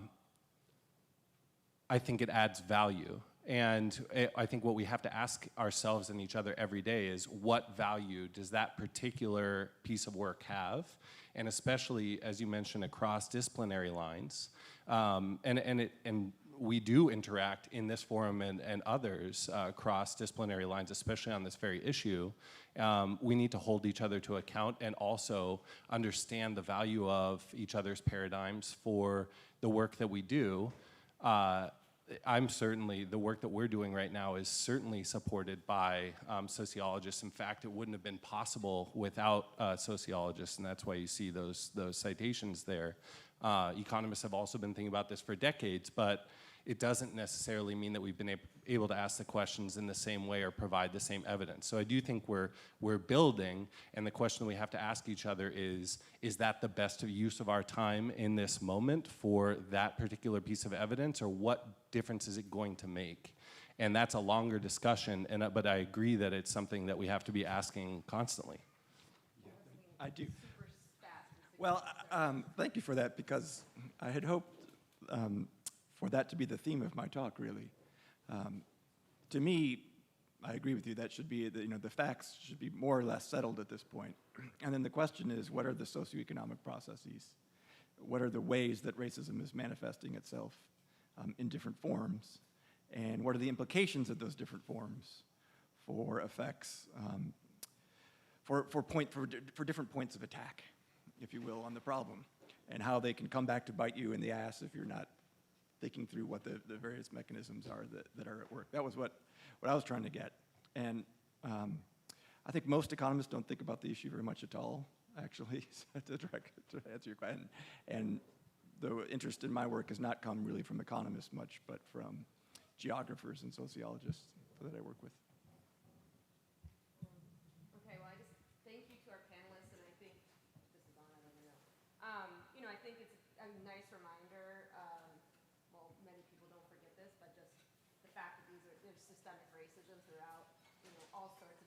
Speaker 4: think it adds value. And I think what we have to ask ourselves and each other every day is, what value does that particular piece of work have? And especially, as you mentioned, across disciplinary lines. And we do interact in this forum and others across disciplinary lines, especially on this very issue. We need to hold each other to account and also understand the value of each other's paradigms for the work that we do. I'm certainly, the work that we're doing right now is certainly supported by sociologists. In fact, it wouldn't have been possible without sociologists, and that's why you see those citations there. Economists have also been thinking about this for decades, but it doesn't necessarily mean that we've been able to ask the questions in the same way or provide the same evidence. So I do think we're building, and the question we have to ask each other is that the best use of our time in this moment for that particular piece of evidence, or what difference is it going to make? And that's a longer discussion, but I agree that it's something that we have to be asking constantly.
Speaker 3: I do. Well, thank you for that, because I had hoped for that to be the theme of my talk, really. To me, I agree with you, that should be, the facts should be more or less settled at this point. And then the question is, what are the socioeconomic processes? What are the ways that racism is manifesting itself in different forms? And what are the implications of those different forms for effects, for different points of attack, if you will, on the problem, and how they can come back to bite you in the ass if you're not thinking through what the various mechanisms are that are at work. That was what I was trying to get. And I think most economists don't think about the issue very much at all, actually, to answer your question. And the interest in my work has not come really from economists much, but from geographers and sociologists that I work with.
Speaker 1: Okay, well, I just thank you to our panelists, and I think this is on, I don't know. I think it's a nice reminder. Well, many people don't forget this, but just the fact that there's systemic racism throughout, all sorts of